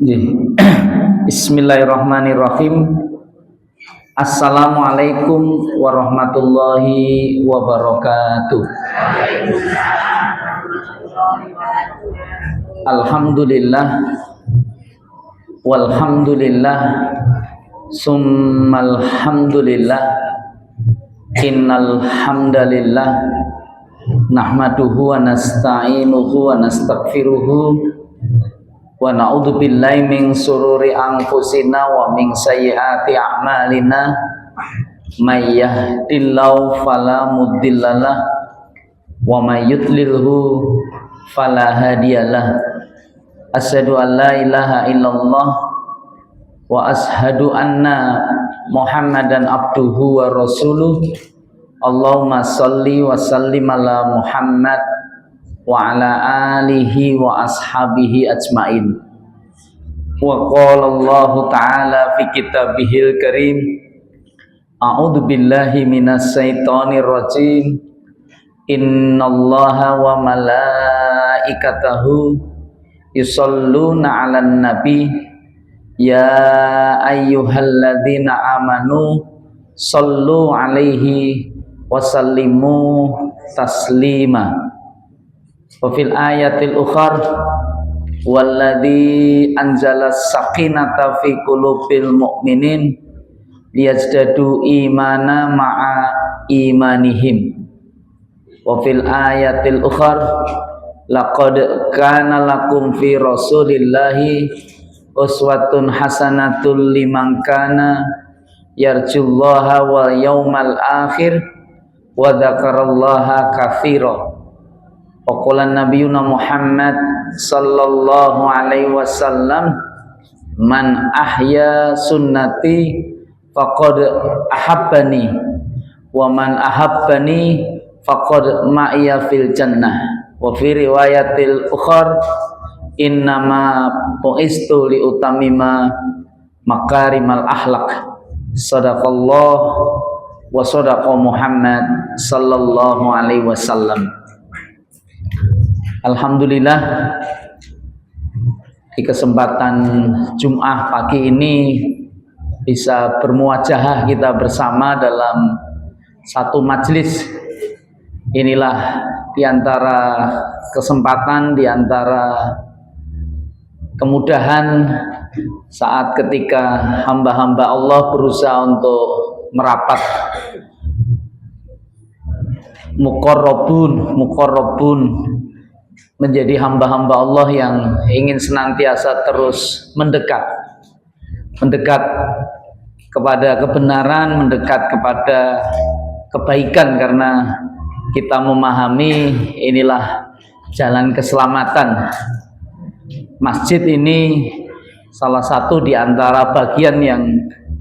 Bismillahirrahmanirrahim. Assalamualaikum warahmatullahi wabarakatuh. Alhamdulillah walhamdulillah summal hamdulillah. Innal hamdalillah nahmaduhu wa nasta'inuhu wa nastaghfiruhu wa na'udzu billahi min sururi anfusina wa min sayyiati a'malina. May yahdihillahu fala mudhillalah wa may yudlilhu fala hadiyalah. Asyhadu an la ilaha illallah wa asyhadu anna Muhammadan abduhu wa rasuluh. Allahumma shalli wa sallim ala Muhammad wa ala alihi wa ashabihi ajmain. Wa qala Allah ta'ala fi kitabihil karim, a'udzu billahi minas syaitonir rajim. Innallaha wa malaikatahu yusholluna 'alan nabi ya ayyuhalladzina amanu shollu 'alaihi wa sallimu taslima. Wa fil ayatil ukhar walladzi anzala sakinata fi qulubil mu'minin liyazdadu imana ma'a imanihim. Wa fil ayatil ukhar laqad kana lakum fi rasulillahi uswatun hasanatul liman kana yarjullaha wal yawmal akhir wa dzakarallaha katsira. Qala nabiyuna Muhammad sallallahu alaihi wasallam, man ahya sunnati faqad ahabbani wa man ahabbani faqad ma'iya fil jannah. Wa fi riwayatil ukhar innama bu'istu li utamima makarimal akhlaq. Sadaqallah wa sadaqa Muhammad sallallahu alaihi wasallam. Alhamdulillah, di kesempatan Jum'ah pagi ini bisa bermuajahah kita bersama dalam satu majelis. Inilah diantara kesempatan, diantara kemudahan saat ketika hamba-hamba Allah berusaha untuk merapat. Muqarrabun menjadi hamba-hamba Allah yang ingin senantiasa terus mendekat kepada kebenaran, mendekat kepada kebaikan, karena kita memahami inilah jalan keselamatan. Masjid ini salah satu di antara bagian yang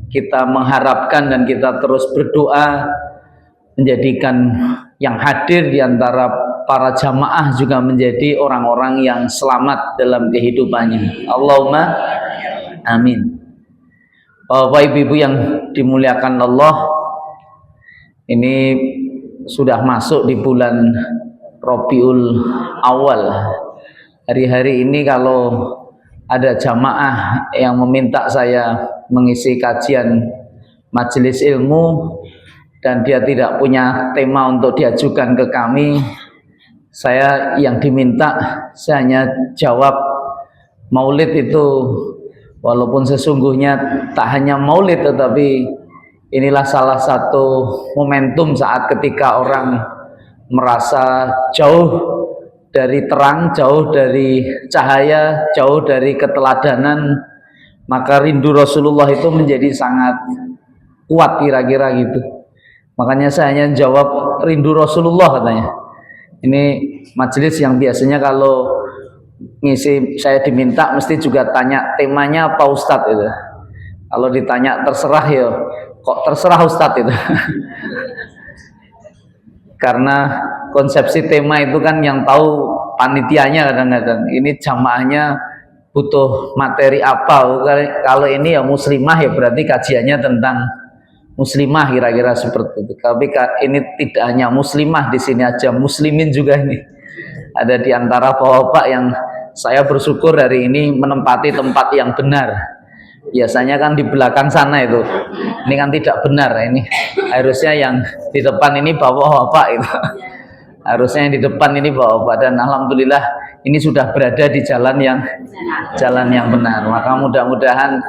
kita mengharapkan dan kita terus berdoa menjadikan yang hadir di antara para jamaah juga menjadi orang-orang yang selamat dalam kehidupannya. Allahumma amin. Bapak ibu yang dimuliakan Allah, ini sudah masuk di bulan Rabiul Awal. Hari-hari ini kalau ada jamaah yang meminta saya mengisi kajian majelis ilmu dan dia tidak punya tema untuk diajukan ke kami, saya yang diminta, saya hanya jawab maulid itu walaupun sesungguhnya tak hanya maulid, tetapi inilah salah satu momentum saat ketika orang merasa jauh dari terang, jauh dari cahaya, jauh dari keteladanan, maka rindu Rasulullah itu menjadi sangat kuat, kira-kira gitu. Makanya saya hanya jawab rindu Rasulullah katanya. Ini majelis yang biasanya kalau ngisi saya diminta mesti juga tanya temanya apa Ustadz itu. Kalau ditanya terserah ya, kok terserah Ustadz itu. Karena konsepsi tema itu kan yang tahu panitianya kadang-kadang. Ini jamaahnya butuh materi apa. Kalau ini ya muslimah ya berarti kajiannya tentang muslimah, kira-kira seperti itu. Tapi ini tidak hanya muslimah di sini aja, muslimin juga ini. Ada di antara bapak yang saya bersyukur hari ini menempati tempat yang benar. Biasanya kan di belakang sana itu, ini kan tidak benar. Ini harusnya yang di depan ini bapak-bapak itu. Harusnya yang di depan ini bapak-bapak, dan alhamdulillah ini sudah berada di jalan yang benar. Maka mudah-mudahan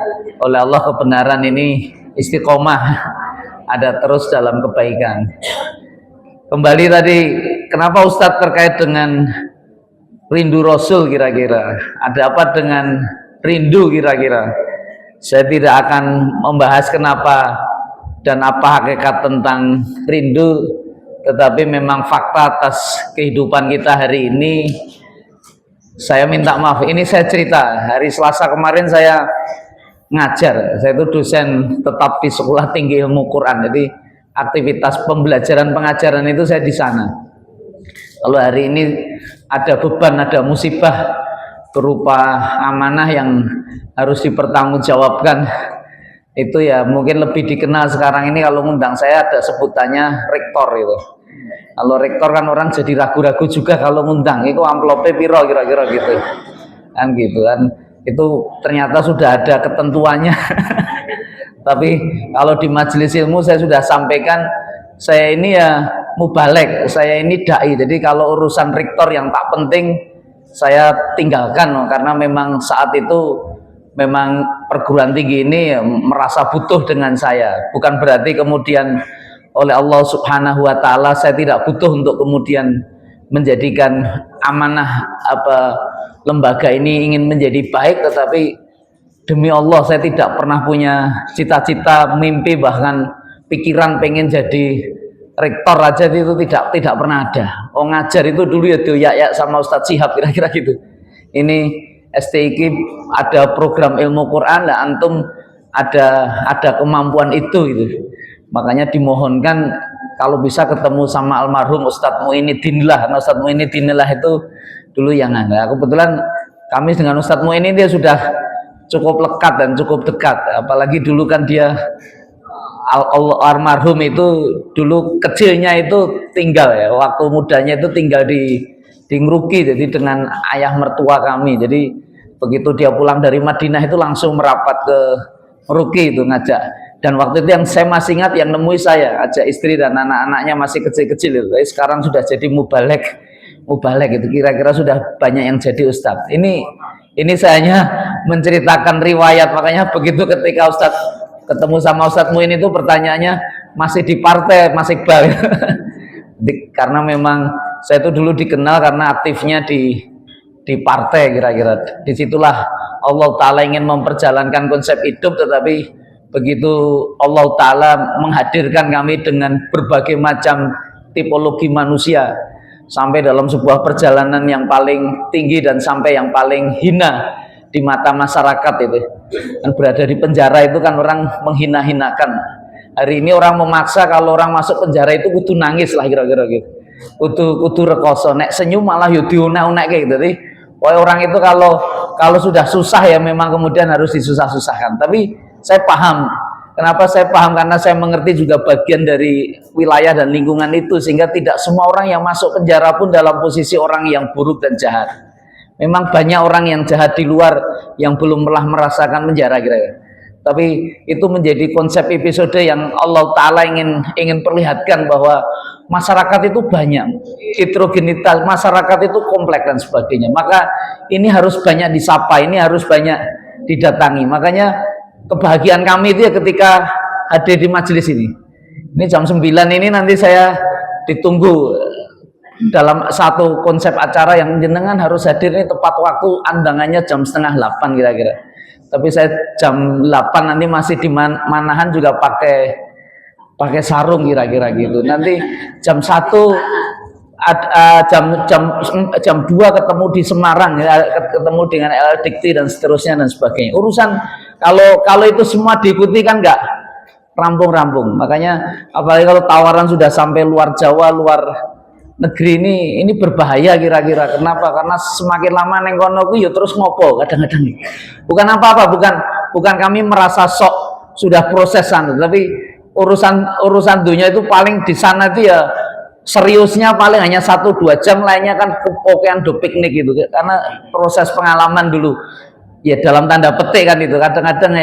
oleh Allah kebenaran ini istiqomah, ada terus dalam kebaikan. Kembali tadi, kenapa Ustadz terkait dengan rindu Rasul kira-kira? Ada apa dengan rindu kira-kira? Saya tidak akan membahas kenapa dan apa hakikat tentang rindu, tetapi memang fakta atas kehidupan kita hari ini. Saya minta maaf, ini saya cerita, hari Selasa kemarin saya ngajar, saya itu dosen tetap di Sekolah Tinggi Ilmu Quran, jadi aktivitas pembelajaran pengajaran itu saya di sana. Kalau hari ini ada beban, ada musibah berupa amanah yang harus dipertanggungjawabkan, itu ya mungkin lebih dikenal sekarang ini kalau ngundang saya ada sebutannya rektor itu. Kalau rektor kan orang jadi ragu-ragu juga kalau ngundang, itu amplopnya piro kira-kira gitu kan, itu ternyata sudah ada ketentuannya. Tapi kalau di majelis ilmu saya sudah sampaikan, saya ini ya mubalek, saya ini dai, jadi kalau urusan rektor yang tak penting saya tinggalkan, karena memang saat itu memang perguruan tinggi ini merasa butuh dengan saya. Bukan berarti kemudian oleh Allah Subhanahu wa taala saya tidak butuh untuk kemudian menjadikan amanah lembaga ini ingin menjadi baik, tetapi demi Allah saya tidak pernah punya cita-cita, mimpi, bahkan pikiran pengen jadi rektor aja itu tidak pernah ada. Oh, ngajar itu dulu ya doyak sama Ustadz Syihab kira-kira gitu. Ini STIQ ada program ilmu Quran, lah antum ada kemampuan itu gitu. Makanya dimohonkan kalau bisa ketemu sama almarhum Ustadz Muinidinillah. Nah, Ustadz Muinidinillah itu dulu yang enggak. Kebetulan kami dengan Ustadz Muinin dia sudah cukup lekat dan cukup dekat. Apalagi dulu kan dia almarhum itu dulu kecilnya itu tinggal ya, waktu mudanya itu tinggal di Ngruki, jadi dengan ayah mertua kami. Jadi begitu dia pulang dari Madinah itu langsung merapat ke Ngruki itu ngajak. Dan waktu itu yang saya masih ingat, yang nemui saya ajak istri dan anak-anaknya masih kecil-kecil itu. Tapi sekarang sudah jadi mubalek itu, kira-kira sudah banyak yang jadi ustadz. Ini saya hanya menceritakan riwayat. Makanya begitu ketika Ustadz ketemu sama Ustadz Muin itu pertanyaannya masih di partai, masih Iqbal. Karena memang saya itu dulu dikenal karena aktifnya di partai kira-kira. Disitulah Allah Ta'ala ingin memperjalankan konsep hidup, tetapi begitu Allah Ta'ala menghadirkan kami dengan berbagai macam tipologi manusia, sampai dalam sebuah perjalanan yang paling tinggi dan sampai yang paling hina di mata masyarakat itu. Dan berada di penjara itu kan orang menghina-hinakan. Hari ini orang memaksa kalau orang masuk penjara itu kudu nangis lah kira-kira gitu. Kudu rekoso, nek senyum malah yo diunek-unek kayak gitu. Jadi orang itu kalau sudah susah ya memang kemudian harus disusah-susahkan. Tapi saya paham. Kenapa saya paham? Karena saya mengerti juga bagian dari wilayah dan lingkungan itu, sehingga tidak semua orang yang masuk penjara pun dalam posisi orang yang buruk dan jahat. Memang banyak orang yang jahat di luar yang belum pernah merasakan penjara kira-kira. Tapi itu menjadi konsep episode yang Allah Ta'ala ingin perlihatkan bahwa masyarakat itu banyak, heterogenitas masyarakat itu kompleks dan sebagainya. Maka ini harus banyak disapa, ini harus banyak didatangi. Makanya kebahagiaan kami itu ya ketika hadir di majelis ini. Ini jam 9 ini nanti saya ditunggu dalam satu konsep acara yang jenengan harus hadir ini tepat waktu, andangannya jam 7:30 kira-kira. Tapi saya jam 8 nanti masih di Manahan juga pakai sarung kira-kira gitu. Nanti jam 1 jam 2 ketemu di Semarang, ketemu dengan El Dikti dan seterusnya dan sebagainya. Urusan kalau itu semua diikuti kan enggak rampung-rampung. Makanya apalagi kalau tawaran sudah sampai luar Jawa, luar negeri ini berbahaya kira-kira. Kenapa? Karena semakin lama neng kono ku ya terus ngopo kadang-kadang. Bukan apa-apa, bukan kami merasa sok sudah prosesan, tapi urusan dunia itu paling di sana itu ya seriusnya paling hanya 1-2 jam, lainnya kan kepokean do piknik gitu, karena proses pengalaman dulu ya dalam tanda petik kan itu. Kadang-kadang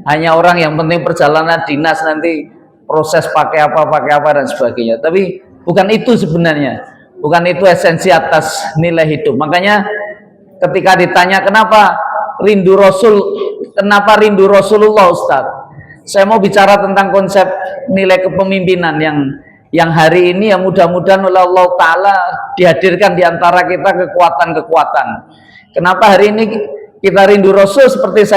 hanya orang yang penting perjalanan dinas, nanti proses pakai apa dan sebagainya. Tapi bukan itu sebenarnya, bukan itu esensi atas nilai hidup. Makanya ketika ditanya kenapa rindu Rasulullah, Ustaz, saya mau bicara tentang konsep nilai kepemimpinan yang hari ini yang mudah-mudahan oleh Allah Ta'ala dihadirkan di antara kita kekuatan-kekuatan. Kenapa hari ini kita rindu Rasul? Seperti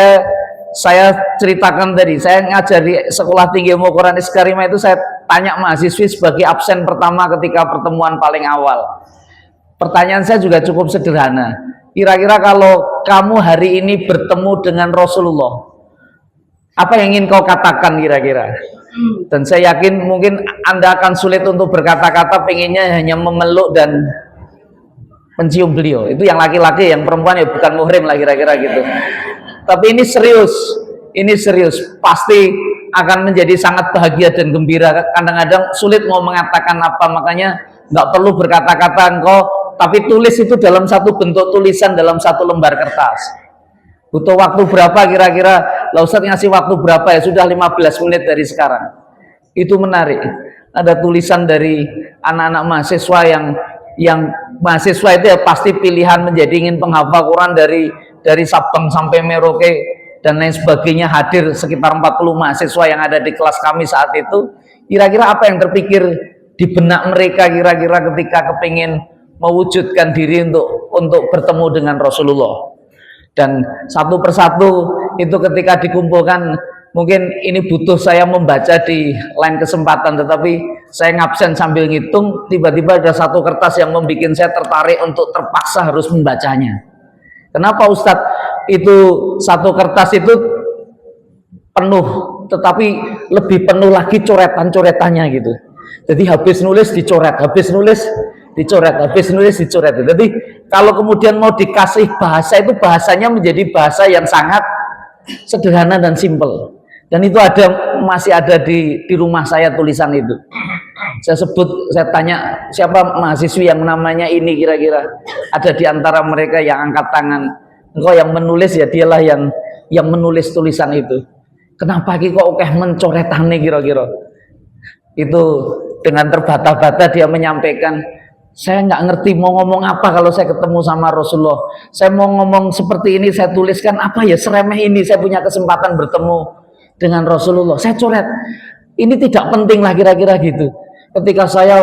saya ceritakan tadi, saya ngajar di Sekolah Tinggi Ilmu Quran Karimah itu, saya tanya mahasiswi sebagai absen pertama ketika pertemuan paling awal. Pertanyaan saya juga cukup sederhana. Kira-kira kalau kamu hari ini bertemu dengan Rasulullah, apa yang ingin kau katakan kira-kira? Dan saya yakin mungkin Anda akan sulit untuk berkata-kata, pengennya hanya memeluk dan mencium beliau. Itu yang laki-laki, yang perempuan ya bukan muhrim lah kira-kira gitu. Tapi ini serius, pasti akan menjadi sangat bahagia dan gembira. Kadang-kadang sulit mau mengatakan apa, makanya nggak perlu berkata-kata engkau, tapi tulis itu dalam satu bentuk tulisan dalam satu lembar kertas. Butuh waktu berapa kira-kira? Lah Ustaz ngasih waktu berapa ya? Sudah 15 menit dari sekarang. Itu menarik. Ada tulisan dari anak-anak mahasiswa yang mahasiswa itu ya pasti pilihan menjadi ingin penghafal Quran dari Sabang sampai Merauke dan lain sebagainya, hadir sekitar 40 mahasiswa yang ada di kelas kami saat itu. Kira-kira apa yang terpikir di benak mereka kira-kira ketika kepingin mewujudkan diri untuk bertemu dengan Rasulullah? Dan satu persatu itu ketika dikumpulkan, mungkin ini butuh saya membaca di lain kesempatan, tetapi saya ngabsen sambil ngitung, tiba-tiba ada satu kertas yang membuat saya tertarik untuk terpaksa harus membacanya. Kenapa Ustadz? Itu satu kertas itu penuh, tetapi lebih penuh lagi coretan-coretannya gitu. Jadi habis nulis dicoret, habis nulis dicoret, habis nulis dicoret. Jadi kalau kemudian mau dikasih bahasa, itu bahasanya menjadi bahasa yang sangat sederhana dan simpel. Dan itu masih ada di rumah saya tulisan itu. Saya tanya siapa mahasiswi yang namanya ini kira-kira. Ada di antara mereka yang angkat tangan. Engkau yang menulis, ya dialah yang menulis tulisan itu. Kenapa kok mencoretane kira-kira? Itu dengan terbata-bata dia menyampaikan, saya nggak ngerti mau ngomong apa kalau saya ketemu sama Rasulullah. Saya mau ngomong seperti ini, saya tuliskan apa ya, seremeh ini saya punya kesempatan bertemu dengan Rasulullah. Saya coret. Ini tidak penting lah kira-kira gitu. Ketika saya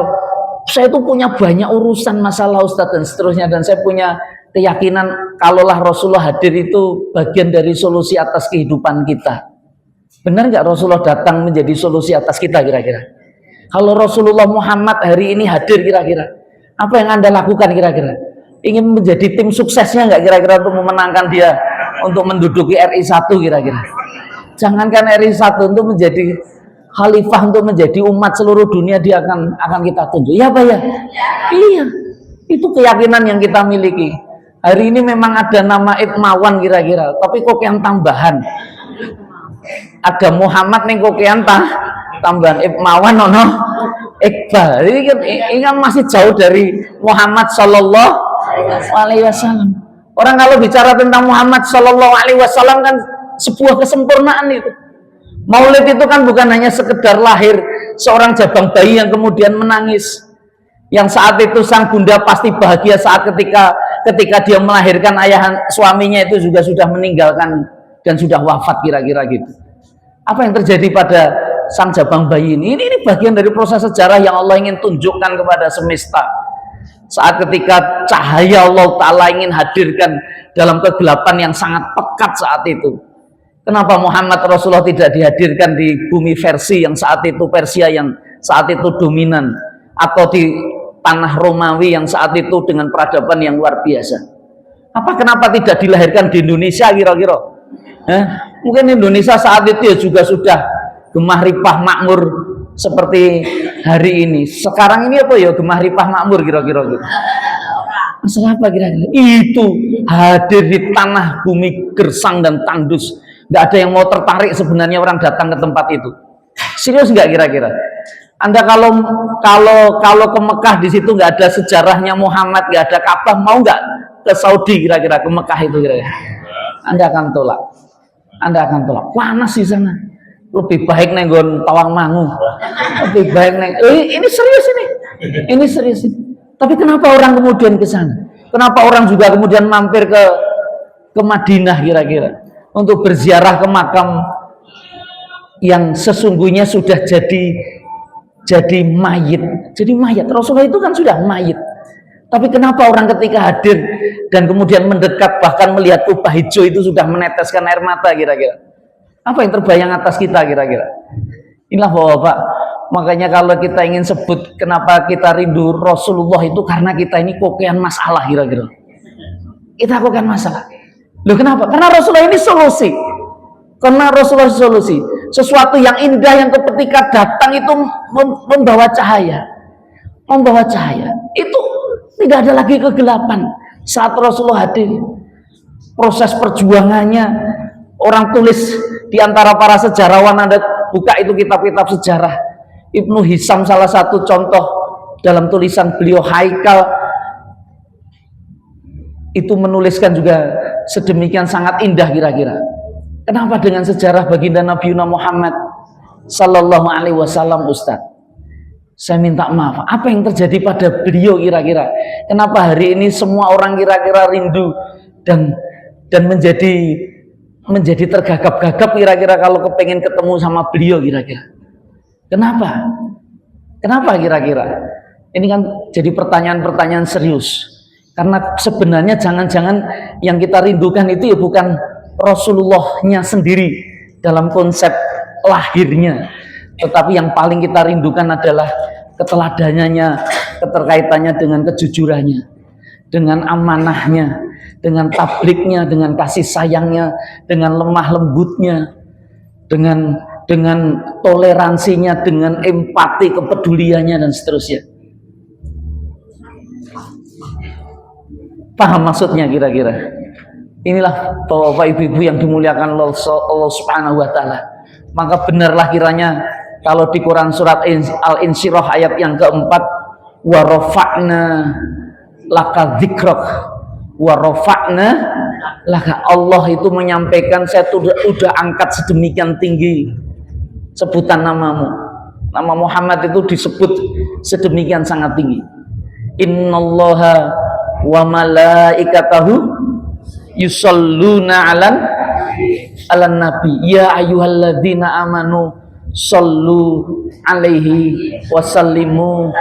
itu punya banyak urusan masalah Ustadz dan seterusnya, dan saya punya keyakinan kalaulah Rasulullah hadir itu bagian dari solusi atas kehidupan kita. Benar nggak Rasulullah datang menjadi solusi atas kita kira-kira? Kalau Rasulullah Muhammad hari ini hadir kira-kira, apa yang Anda lakukan kira-kira? Ingin menjadi tim suksesnya nggak kira-kira untuk memenangkan dia untuk menduduki RI 1 kira-kira? Jangankan RI 1, untuk menjadi khalifah, untuk menjadi umat seluruh dunia, dia akan kita tunjuk. Ya Pak ya? Iya. Itu keyakinan yang kita miliki. Hari ini memang ada nama Itmawan kira-kira, tapi kok yang tambahan. Ada Muhammad nih kok yang tambahan Itmawan ono Iqbal. Ini kan masih jauh dari Muhammad Sallallahu Alaihi Wasallam. Orang kalau bicara tentang Muhammad Sallallahu Alaihi Wasallam kan sebuah kesempurnaan itu. Maulid itu kan bukan hanya sekedar lahir seorang jabang bayi yang kemudian menangis. Yang saat itu sang bunda pasti bahagia saat ketika dia melahirkan, ayah suaminya itu juga sudah meninggalkan dan sudah wafat kira-kira gitu. Apa yang terjadi pada sang jabang bayi ini bagian dari proses sejarah yang Allah ingin tunjukkan kepada semesta. Saat ketika cahaya Allah Ta'ala ingin hadirkan dalam kegelapan yang sangat pekat saat itu. Kenapa Muhammad Rasulullah tidak dihadirkan di bumi versi yang saat itu Persia yang saat itu dominan, atau di tanah Romawi yang saat itu dengan peradaban yang luar biasa? Kenapa tidak dilahirkan di Indonesia kira-kira? Mungkin Indonesia saat itu ya juga sudah gemah ripah makmur seperti hari ini. Sekarang ini apa ya gemah ripah makmur kira-kira gitu. Masalah apa kira-kira? Itu hadir di tanah bumi gersang dan tandus. Nggak ada yang mau tertarik sebenarnya orang datang ke tempat itu. Serius nggak kira-kira? Anda kalau ke Mekah di situ nggak ada sejarahnya Muhammad, nggak ada Ka'bah, mau nggak ke Saudi kira-kira, ke Mekah itu kira-kira? Anda akan tolak. Anda akan tolak. Panas di sana. Lebih baik nenggon Tawangmangu. Lebih baik ini serius ini. Ini serius ini. Tapi kenapa orang kemudian ke sana? Kenapa orang juga kemudian mampir ke Madinah kira-kira untuk berziarah ke makam yang sesungguhnya sudah jadi mayit. Jadi mayat. Rasulullah itu kan sudah mayit. Tapi kenapa orang ketika hadir dan kemudian mendekat bahkan melihat kubah hijau itu sudah meneteskan air mata kira-kira? Apa yang terbayang atas kita kira-kira? Inilah Bapak. Makanya kalau kita ingin sebut kenapa kita rindu Rasulullah itu karena kita ini kokean masalah kira-kira. Kita kokean masalah. Loh kenapa? Karena Rasulullah ini solusi. Karena Rasulullah solusi. Sesuatu yang indah yang ketika datang itu membawa cahaya. Membawa cahaya. Itu tidak ada lagi kegelapan saat Rasulullah hadir. Proses perjuangannya, orang tulis di antara para sejarawan, Anda buka itu kitab-kitab sejarah. Ibnu Hisam salah satu contoh dalam tulisan beliau Haikal itu menuliskan juga sedemikian sangat indah kira-kira. Kenapa dengan sejarah baginda Nabi Muhammad Sallallahu Alaihi Wasallam, Ustaz? Saya minta maaf. Apa yang terjadi pada beliau kira-kira? Kenapa hari ini semua orang kira-kira rindu dan menjadi tergagap-gagap kira-kira kalau kepengen ketemu sama beliau kira-kira? Kenapa? Kenapa kira-kira? Ini kan jadi pertanyaan-pertanyaan serius. Karena sebenarnya jangan-jangan yang kita rindukan itu ya bukan Rasulullahnya sendiri dalam konsep lahirnya, tetapi yang paling kita rindukan adalah keteladanannya, keterkaitannya dengan kejujurannya, dengan amanahnya, dengan tabliknya, dengan kasih sayangnya, dengan lemah lembutnya, dengan toleransinya, dengan empati, kepeduliannya dan seterusnya. Paham maksudnya kira-kira? Inilah Bapak Ibu yang dimuliakan Allah Subhanahu wa taala. Maka benarlah kiranya kalau di Quran surat Al-Insyirah ayat yang keempat, wa rafa'na laka dzikrak, wa rafa'na laka, Allah itu menyampaikan saya udah angkat sedemikian tinggi sebutan namamu. Nama Muhammad itu disebut sedemikian sangat tinggi. Innallaha wa malaikatahu yusalluna alan nabi ya ayyuhalladzina amanu sallu alaihi wasallimu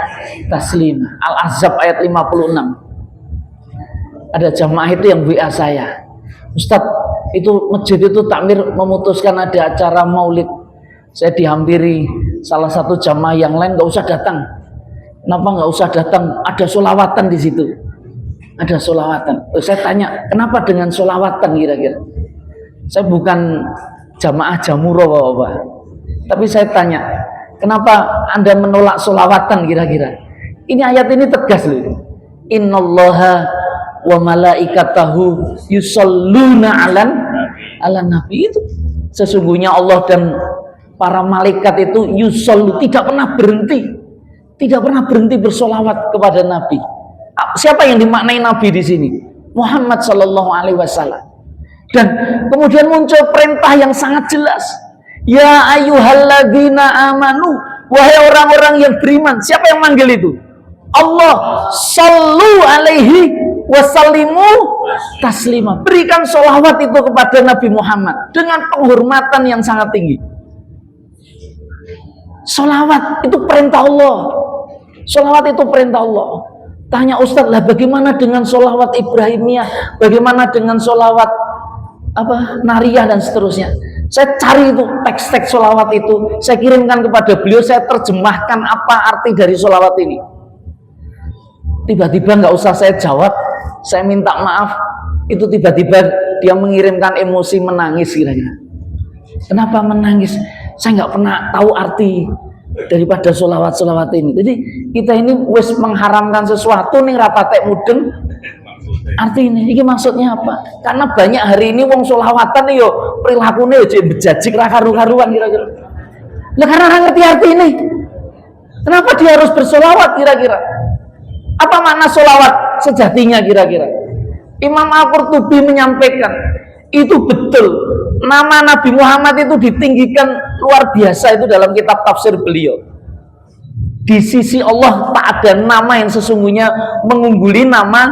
taslima. Al-Ahzab ayat 56. Ada jamaah itu yang WA saya, Ustadz, itu masjid itu takmir memutuskan ada acara maulid. Saya dihampiri salah satu jamaah yang lain, nggak usah datang. Kenapa nggak usah datang? Ada sholawatan di situ. Ada sholawatan. Saya tanya, kenapa dengan sholawatan kira-kira? Saya bukan jamaah jamuro Bapak. Tapi saya tanya, kenapa Anda menolak sholawatan kira-kira? Ini ayat ini tegas loh. Innallaha wa malaikatahu yusalluna alan nabi. Itu sesungguhnya Allah dan para malaikat itu yusallu, tidak pernah berhenti bersolawat kepada Nabi. Siapa yang dimaknai Nabi di sini? Muhammad Sallallahu Alaihi Wasallam. Dan kemudian muncul perintah yang sangat jelas. Ya ayyuhalladzina amanu, wahai orang-orang yang beriman. Siapa yang manggil itu? Allah. Sallu alaihi wasallimu taslima. Berikan sholawat itu kepada Nabi Muhammad dengan penghormatan yang sangat tinggi. Sholawat itu perintah Allah. Sholawat itu perintah Allah. Tanya Ustadz, lah bagaimana dengan sholawat Ibrahimiyah? Bagaimana dengan sholawat Nariyah dan seterusnya? Saya cari itu teks-teks sholawat itu, saya kirimkan kepada beliau, saya terjemahkan apa arti dari sholawat ini. Tiba-tiba nggak usah saya jawab, saya minta maaf, itu tiba-tiba dia mengirimkan emosi menangis kira-kira. Kenapa menangis? Saya nggak pernah tahu arti daripada sholawat ini. Jadi kita ini wis mengharamkan sesuatu nih rapatek mudeng. Arti ini maksudnya apa? Karena banyak hari ini wong sholawatan nih yo perilakunya yo bejajik ra karu-karuan kira-kira. Lah karena ngerti arti ini. Kenapa dia harus bersolawat kira-kira? Apa makna solawat sejatinya kira-kira? Imam Al-Qurtubi menyampaikan, itu betul. Nama Nabi Muhammad itu ditinggikan luar biasa itu dalam kitab tafsir beliau. Di sisi Allah tak ada nama yang sesungguhnya mengungguli nama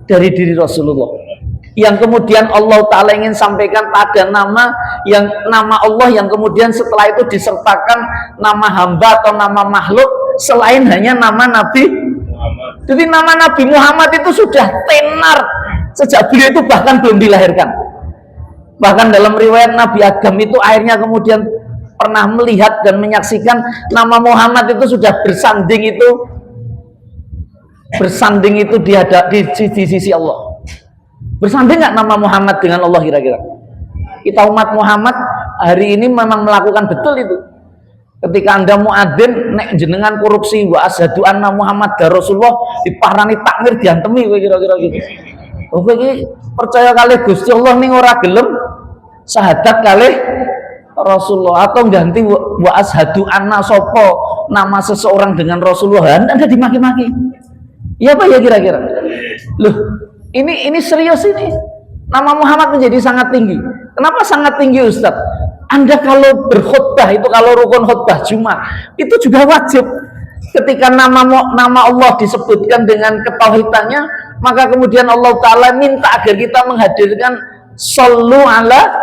dari diri Rasulullah. Yang kemudian Allah Ta'ala ingin sampaikan, tak ada nama yang nama Allah yang kemudian setelah itu disertakan nama hamba atau nama makhluk selain hanya nama Nabi Muhammad. Jadi nama Nabi Muhammad itu sudah tenar sejak beliau itu bahkan belum dilahirkan. Bahkan dalam riwayat Nabi Adam itu akhirnya kemudian pernah melihat dan menyaksikan nama Muhammad itu sudah bersanding itu di sisi Allah. Bersanding nggak nama Muhammad dengan Allah kira-kira? Kita umat Muhammad hari ini memang melakukan betul itu. Ketika Anda muadzin nek jenengan korupsi wa asyhadu anna Muhammad Rasulullah diparani takmir diantemi kira-kira gitu. Oke iki percaya kali Gusti Allah ning ora gelem syahadat kali Rasulullah atau ganti wa asyhadu anna sopo nama seseorang dengan Rasulullah Anda dimaki-maki. Iya apa ya kira-kira? Loh, ini serius ini. Nama Muhammad menjadi sangat tinggi. Kenapa sangat tinggi Ustaz? Anda kalau berkhutbah itu, kalau rukun khutbah Jumat itu juga wajib. Ketika nama Allah disebutkan dengan ketauhidannya, maka kemudian Allah Ta'ala minta agar kita menghadirkan shollu ala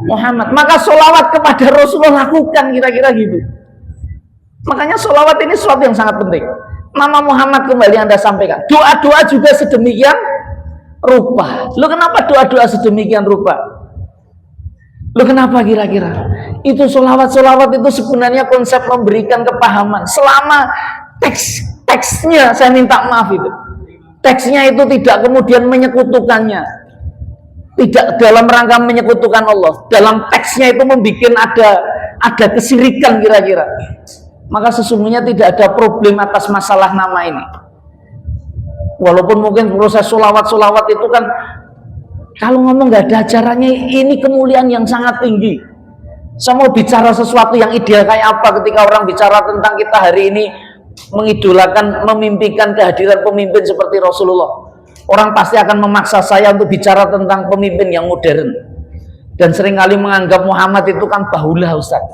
Muhammad. Maka sholawat kepada Rasulullah lakukan kira-kira gitu. Makanya sholawat ini sesuatu yang sangat penting. Nama Muhammad kembali Anda sampaikan. Doa-doa juga sedemikian rupa. Lu kenapa doa-doa sedemikian rupa? Lu kenapa kira-kira? Itu sholawat-sholawat itu sebenarnya konsep memberikan kepahaman. Selama teksnya, saya minta maaf itu. Teksnya itu tidak kemudian menyekutukannya. Tidak dalam rangka menyekutukan Allah. Dalam teksnya itu membuat ada kesirikan kira-kira. Maka sesungguhnya tidak ada problem atas masalah nama ini. Walaupun mungkin proses solawat-solawat itu kan kalau ngomong nggak ada ajarannya, ini kemuliaan yang sangat tinggi. Saya mau bicara sesuatu yang ideal kayak apa ketika orang bicara tentang kita hari ini mengidolakan, memimpikan kehadiran pemimpin seperti Rasulullah. Orang pasti akan memaksa saya untuk bicara tentang pemimpin yang modern. Dan seringkali menganggap Muhammad itu kan bahulah Ustaz.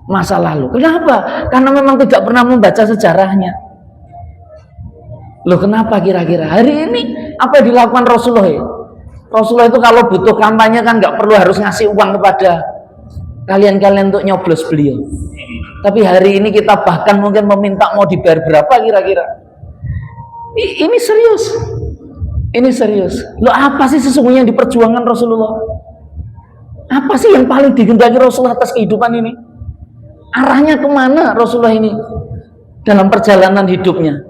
Masa lalu. Kenapa? Karena memang tidak pernah membaca sejarahnya. Loh kenapa kira-kira? Hari ini apa yang dilakukan Rasulullah ya? Rasulullah itu kalau butuh kampanye kan nggak perlu harus ngasih uang kepada kalian-kalian untuk nyoblos beliau. Tapi hari ini kita bahkan mungkin meminta mau dibayar berapa kira-kira. Ini serius. Ini serius. Loh apa sih sesungguhnya yang diperjuangkan Rasulullah? Apa sih yang paling digendaki Rasulullah atas kehidupan ini? Arahnya kemana Rasulullah ini dalam perjalanan hidupnya?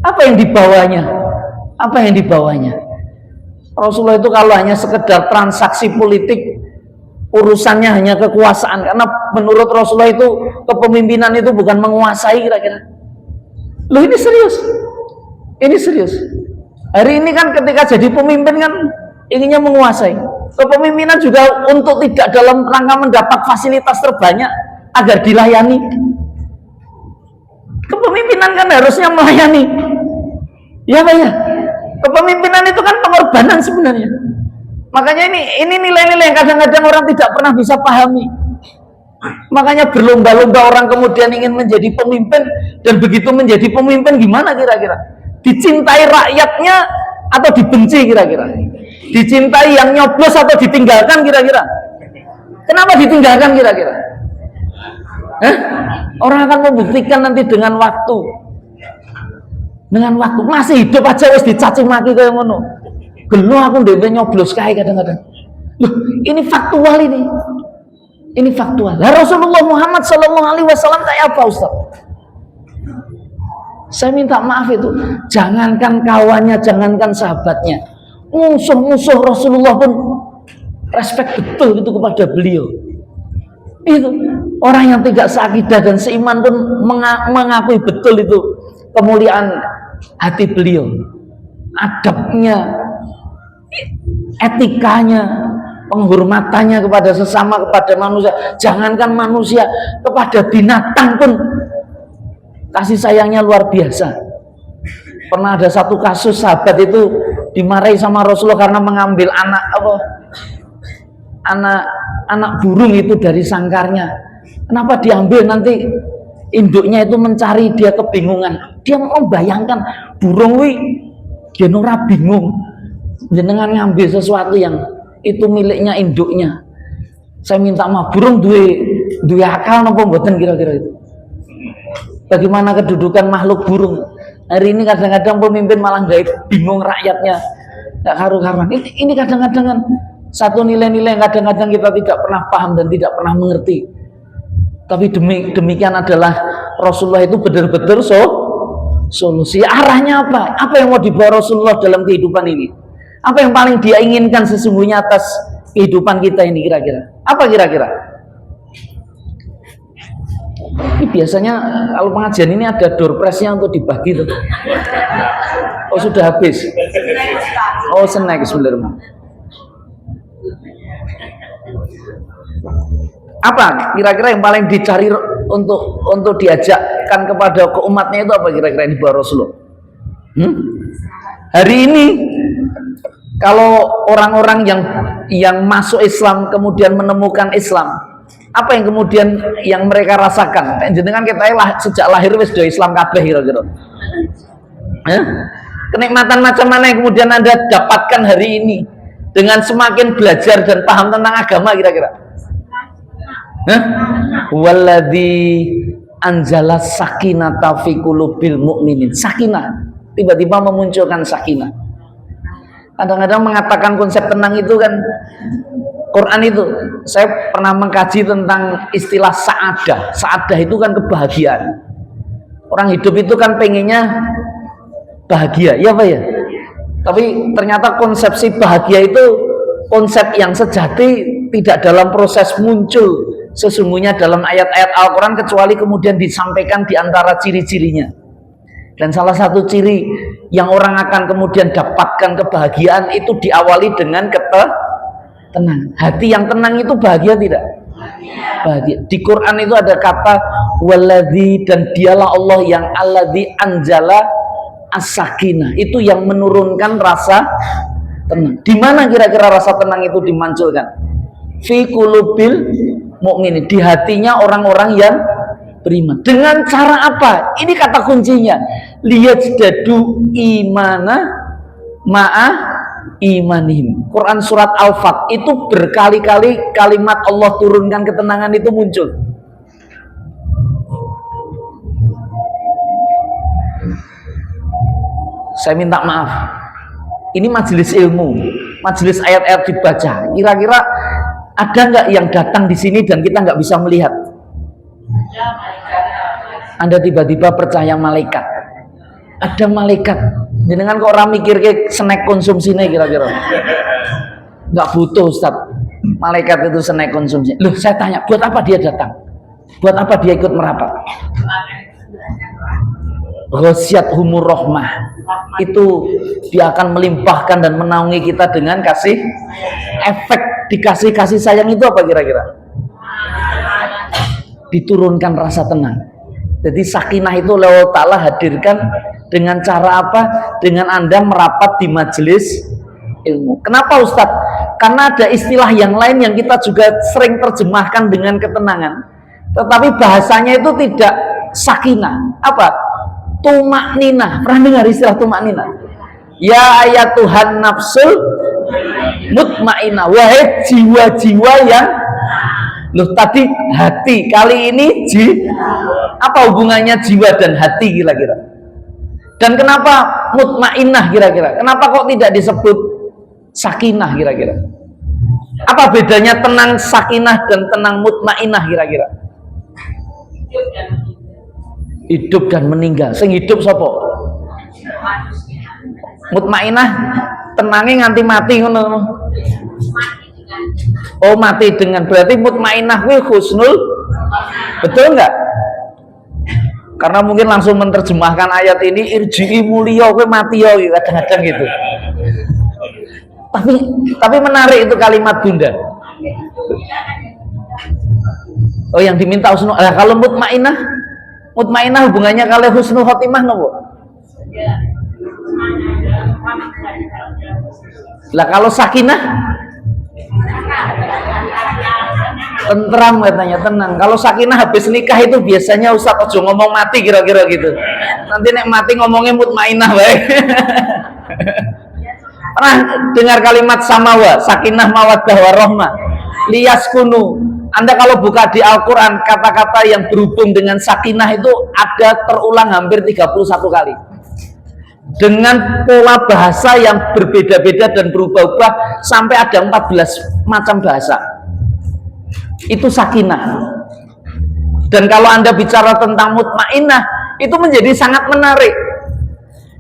Apa yang dibawanya? Apa yang dibawanya? Rasulullah itu kalau hanya sekedar transaksi politik, urusannya hanya kekuasaan. Karena menurut Rasulullah itu kepemimpinan itu bukan menguasai kira-kira. Loh ini serius. Ini serius. Hari ini kan ketika jadi pemimpin kan inginnya menguasai. Kepemimpinan juga untuk tidak dalam rangka mendapat fasilitas terbanyak agar dilayani. Kepemimpinan kan harusnya melayani. Ya Pak ya. Kepemimpinan itu kan pengorbanan sebenarnya. Makanya ini nilai-nilai yang kadang-kadang orang tidak pernah bisa pahami. Makanya berlomba-lomba orang kemudian ingin menjadi pemimpin, dan begitu menjadi pemimpin gimana kira-kira? Dicintai rakyatnya atau dibenci kira-kira? Dicintai yang nyoblos atau ditinggalkan kira-kira? Kenapa ditinggalkan kira-kira? Orang akan membuktikan nanti dengan waktu. Dengan waktu masih hidup aja wis dicaci maki kayak ngono. Gelo aku ndek nyoblos kae kadang-kadang. Loh, ini faktual ini. Ini faktual. Lah Rasulullah Muhammad sallallahu alaihi wasallam kayak apa, Ustaz? Saya minta maaf itu. Jangankan kawannya, jangankan sahabatnya. Musuh-musuh Rasulullah pun respect betul itu kepada beliau. Itu orang yang tidak seakidah dan seiman pun mengakui betul itu kemuliaan hati beliau, adabnya, etikanya, penghormatannya kepada sesama, kepada manusia. Jangankan manusia, kepada binatang pun kasih sayangnya luar biasa. Pernah ada satu kasus sahabat itu dimarahi sama Rasulullah karena mengambil anak burung itu dari sangkarnya. Kenapa diambil? Nanti induknya itu mencari, dia kebingungan. Dia membayangkan burung dia ora bingung jenengan ngambil sesuatu yang itu miliknya induknya. Saya minta maaf, burung duwe akal napa mboten kira-kira itu? Bagaimana kedudukan makhluk burung? Hari ini kadang-kadang pemimpin malah nggak bingung rakyatnya, nggak karu-karuan. Ini kadang-kadang kan satu nilai-nilai yang kadang-kadang kita tidak pernah paham dan tidak pernah mengerti. Tapi demikian adalah Rasulullah itu benar-benar solusi. Arahnya apa? Apa yang mau dibawa Rasulullah dalam kehidupan ini? Apa yang paling dia inginkan sesungguhnya atas kehidupan kita ini kira-kira? Apa kira-kira? Ini biasanya kalau pengajian ini ada door prize-nya untuk dibagi tuh. Oh sudah habis. Oh snack sebenarnya. Apa kira-kira yang paling dicari untuk diajakkan kepada umatnya itu apa kira-kira yang dibawa Rasulullah? Hari ini kalau orang-orang yang masuk Islam kemudian menemukan Islam, apa yang kemudian yang mereka rasakan? Jenengan kita sejak lahir wis do Islam kabeh kira-kira. Kenikmatan macam mana yang kemudian Anda dapatkan hari ini dengan semakin belajar dan paham tentang agama kira-kira? Walladzi anzala sakinata fi qulubil mu'minin. Sakinah, tiba-tiba memunculkan sakinah. Kadang-kadang mengatakan konsep tenang itu kan Quran itu. Saya pernah mengkaji tentang istilah sa'adah. Sa'adah itu kan kebahagiaan. Orang hidup itu kan pengennya bahagia, ya Pak ya? Tapi ternyata konsepsi bahagia itu konsep yang sejati tidak dalam proses muncul sesungguhnya dalam ayat-ayat Al-Quran kecuali kemudian disampaikan di antara ciri-cirinya. Dan salah satu ciri yang orang akan kemudian dapatkan kebahagiaan itu diawali dengan tenang. Hati yang tenang itu bahagia tidak? Bahagia. Di Quran itu ada kata waladzi, dan dialah Allah yang alladzi anjala as-sakinah, itu yang menurunkan rasa tenang. Di mana kira-kira rasa tenang itu dimunculkan? Fi qulubil mukminin, di hatinya orang-orang yang beriman. Dengan cara apa? Ini kata kuncinya. Liyajdadu imana ma'a imanihim. Quran surat Al-Fat itu berkali-kali kalimat Allah turunkan ketenangan itu muncul. Saya minta maaf. Ini majelis ilmu, majelis ayat-ayat dibaca. Kira-kira ada nggak yang datang di sini dan kita nggak bisa melihat? Anda tiba-tiba percaya malaikat. Ada malaikat. Jangan kok orang mikir ke snack konsumsinya kira-kira. Nggak butuh Ustaz. Malaikat itu snack konsumsi. Loh, saya tanya, buat apa dia datang? Buat apa dia ikut merapat? Ghasyat humur rahmah. Itu dia akan melimpahkan dan menaungi kita dengan kasih. Efek dikasih kasih sayang itu apa kira-kira? Diturunkan rasa tenang. Jadi sakinah itu Allah Ta'ala hadirkan dengan cara apa? Dengan Anda merapat di majelis ilmu. Kenapa Ustadz? Karena ada istilah yang lain yang kita juga sering terjemahkan dengan ketenangan, tetapi bahasanya itu tidak sakinah. Apa? Tumak ninah. Pernah dengar istilah tumak ninah? Ya ayat Tuhan nafsul mutmainah, wahai jiwa-jiwa yang loh tadi hati, kali ini apa hubungannya jiwa dan hati kira-kira? Dan kenapa mutmainah kira-kira? Kenapa kok tidak disebut sakinah kira-kira? Apa bedanya tenang sakinah dan tenang mutmainah kira-kira? Hidup dan meninggal. Sing hidup sapa? Mutmainah tenangnya nganti mati ngono. Oh, mati dengan, berarti mutmainah kuwi husnul. Betul enggak? Karena mungkin langsung menerjemahkan ayat ini irji'i mulia kowe mati yo kadang-kadang gitu. Tapi menarik itu kalimat Bunda. Oh, yang diminta husnul. Kalau mutmainah Mutmainah hubungannya kali husnul khotimah nopo? Lah kalau sakinah tentram katanya, tenang. Kalau sakinah habis nikah itu biasanya Ustaz ojo ngomong mati kira-kira gitu. Nanti nek mati ngomongnya mutmainah baik. Pernah dengar kalimat samawa, sakinah mawaddah warahmah, liyaskunu. Anda kalau buka di Al-Quran, kata-kata yang berhubung dengan sakinah itu ada terulang hampir 31 kali. Dengan pola bahasa yang berbeda-beda dan berubah-ubah sampai ada 14 macam bahasa. Itu sakinah. Dan kalau Anda bicara tentang mutmainah, itu menjadi sangat menarik.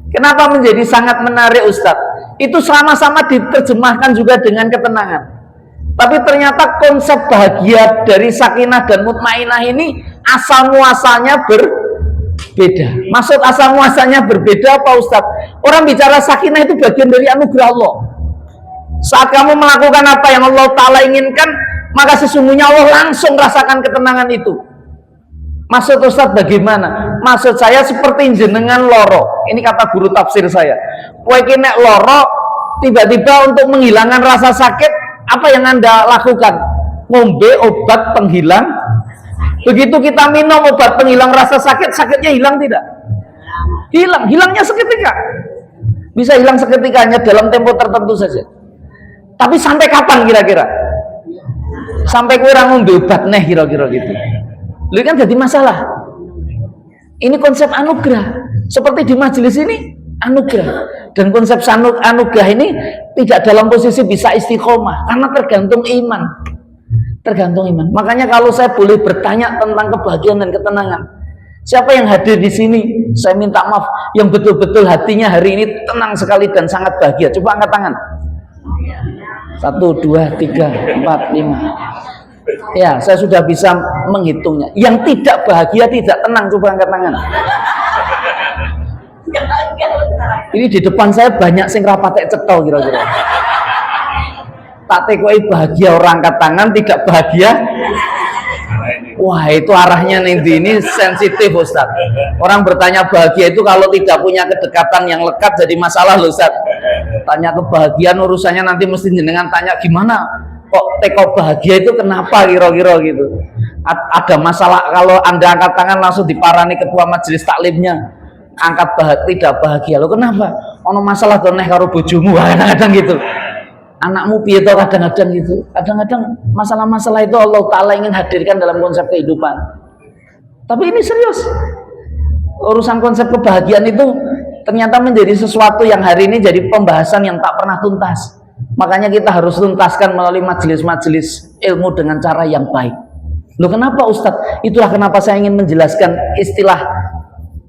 Kenapa menjadi sangat menarik, Ustadz? Itu sama-sama diterjemahkan juga dengan ketenangan. Tapi ternyata konsep bahagia dari sakinah dan mutmainah ini asal muasalnya berbeda. Maksud asal muasalnya berbeda apa, Ustadz? Orang bicara sakinah itu bagian dari anugerah Allah. Saat kamu melakukan apa yang Allah Ta'ala inginkan, maka sesungguhnya Allah langsung rasakan ketenangan itu. Maksud Ustadz bagaimana? Maksud saya seperti jenengan loro. Ini kata guru tafsir saya. Kowe iki nek loro, tiba-tiba untuk menghilangkan rasa sakit, apa yang Anda lakukan? Ngombe obat penghilang. Begitu kita minum obat penghilang rasa sakit, sakitnya hilang tidak? Hilang, hilangnya seketika. Bisa hilang seketikanya dalam tempo tertentu saja. Tapi sampai kapan kira-kira? Sampai kurang ngombe obat neh kira-kira gitu. Lu kan jadi masalah. Ini konsep anugerah. Seperti di majelis ini anugerah. Dan konsep anugerah ini tidak dalam posisi bisa istiqomah karena tergantung iman. Tergantung iman. Makanya kalau saya boleh bertanya tentang kebahagiaan dan ketenangan, siapa yang hadir di sini? Saya minta maaf, yang betul-betul hatinya hari ini tenang sekali dan sangat bahagia. Coba angkat tangan. 1, 2, 3, 4, 5. Ya, saya sudah bisa menghitungnya. Yang tidak bahagia, tidak tenang, coba angkat tangan. Ini di depan saya banyak sing rapatek cetol kira-kira. Tak tekoi bahagia orang angkat tangan, tidak bahagia. Wah, itu arahnya nanti ini sensitif, Ustaz. Orang bertanya bahagia itu kalau tidak punya kedekatan yang lekat jadi masalah loh, Ustaz. Tanya kebahagiaan urusannya nanti mesti jenengan tanya gimana kok teko bahagia itu kenapa kira-kira gitu. Ada masalah kalau Anda angkat tangan langsung diparani ketua majelis taklimnya. Angkat tidak bahagia lo kenapa? Ono masalah to neh karo bojomu kadang-kadang gitu. Anakmu piye to kadang-kadang gitu. Kadang-kadang masalah-masalah itu Allah Ta'ala ingin hadirkan dalam konsep kehidupan. Tapi ini serius. Urusan konsep kebahagiaan itu ternyata menjadi sesuatu yang hari ini jadi pembahasan yang tak pernah tuntas. Makanya kita harus tuntaskan melalui majelis-majelis ilmu dengan cara yang baik. Loh kenapa Ustadz? Itulah kenapa saya ingin menjelaskan istilah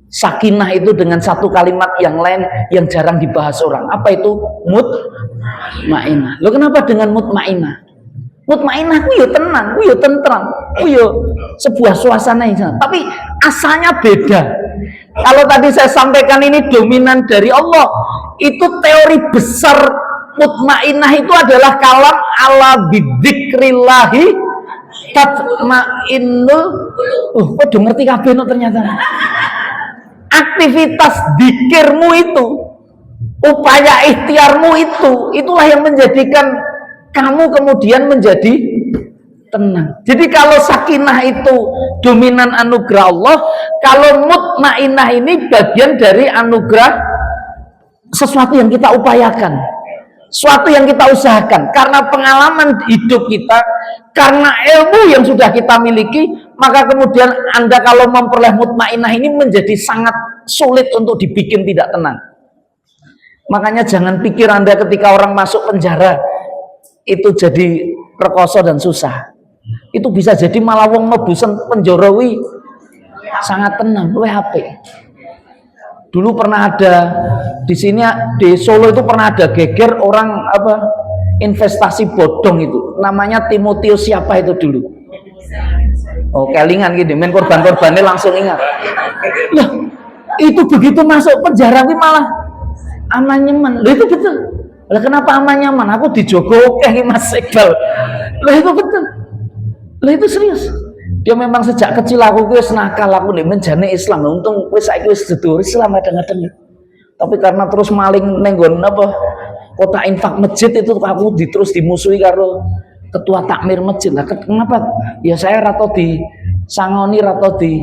sakinah itu dengan satu kalimat yang lain yang jarang dibahas orang. Apa itu? Mutmainah. Lo kenapa dengan mutmainah? Mutmainah ku yo tenang, ku yo tentram, ku yo sebuah suasana yang sangat. Tapi asalnya beda. Kalau tadi saya sampaikan ini dominan dari Allah, itu teori besar mutmainah itu adalah kalam ala bidzikrillahi tatmainnul. Kok udah ngerti kabeh no ternyata. Aktivitas dzikirmu itu, upaya ikhtiarmu itu, itulah yang menjadikan kamu kemudian menjadi tenang. Jadi kalau sakinah itu dominan anugerah Allah, kalau mutmainah ini bagian dari anugerah sesuatu yang kita upayakan, sesuatu yang kita usahakan karena pengalaman hidup kita, karena ilmu yang sudah kita miliki. Maka kemudian Anda kalau memperoleh mutmainah ini menjadi sangat sulit untuk dibikin tidak tenang. Makanya jangan pikir Anda ketika orang masuk penjara itu jadi rekoso dan susah. Itu bisa jadi malah wong mebusen penjarawi sangat tenang, luwih apik. Dulu pernah ada di sini di Solo itu pernah ada geger orang apa investasi bodong itu. Namanya Timotius siapa itu dulu? Oh, kelingan gitu, main korban-korbannya langsung ingat. Lah, itu begitu masuk penjara malah aman nyaman. Lah itu betul. Lah kenapa aman nyaman? Aku dijogo Mas Iqbal. Lah itu betul. Lah itu serius. Dia memang sejak kecil aku wis nakal, aku nih menjane Islam. Untung wis saiki wis sedur Islam kadang-kadang. Tapi karena terus maling nenggon apa kota infak masjid itu aku terus dimusuhi karo ketua takmir masjid. Lah kenapa? Ya saya rato di sangoni rato di.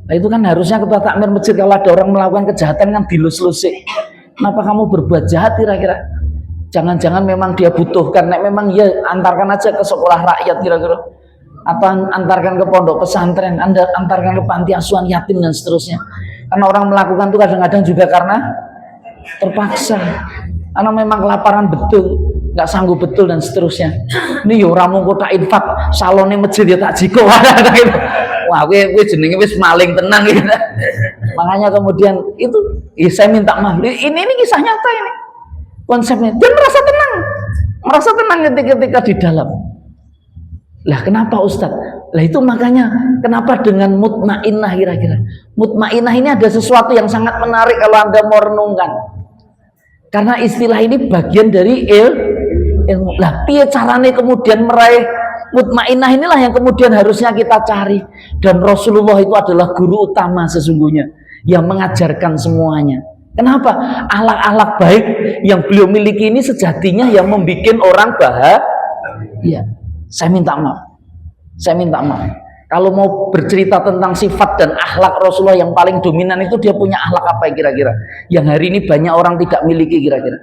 Nah, itu kan harusnya ketua takmir masjid kalau ada orang melakukan kejahatan kan dilus-lusik. Kenapa kamu berbuat jahat kira-kira? Jangan-jangan memang dia butuhkan. Nek memang ya antarkan aja ke sekolah rakyat kira-kira. Atau antarkan ke pondok pesantren, Anda antarkan ke panti asuhan yatim dan seterusnya. Karena orang melakukan itu kadang-kadang juga karena terpaksa, karena memang kelaparan betul, nggak sanggup betul dan seterusnya. Ini yo ramu kota infak, salonnya masjid ya tak jiko. Wah, gue jenenge wis maling tenang gitu. Makanya kemudian itu, saya minta maaf. Ini kisah nyata ini, konsepnya. Dia merasa tenang ketika di dalam. Lah kenapa Ustadz? Lah itu makanya kenapa dengan mutmainnah kira-kira? Mutmainnah ini ada sesuatu yang sangat menarik kalau Anda mau renungkan. Karena istilah ini bagian dari ilmu. Lah piye carane kemudian meraih mutmainnah inilah yang kemudian harusnya kita cari. Dan Rasulullah itu adalah guru utama sesungguhnya yang mengajarkan semuanya. Kenapa? Akhlak-akhlak baik yang beliau miliki ini sejatinya yang membuat orang bahagia. Saya minta maaf. Kalau mau bercerita tentang sifat dan akhlak Rasulullah yang paling dominan itu dia punya akhlak apa kira-kira? Yang hari ini banyak orang tidak miliki kira-kira.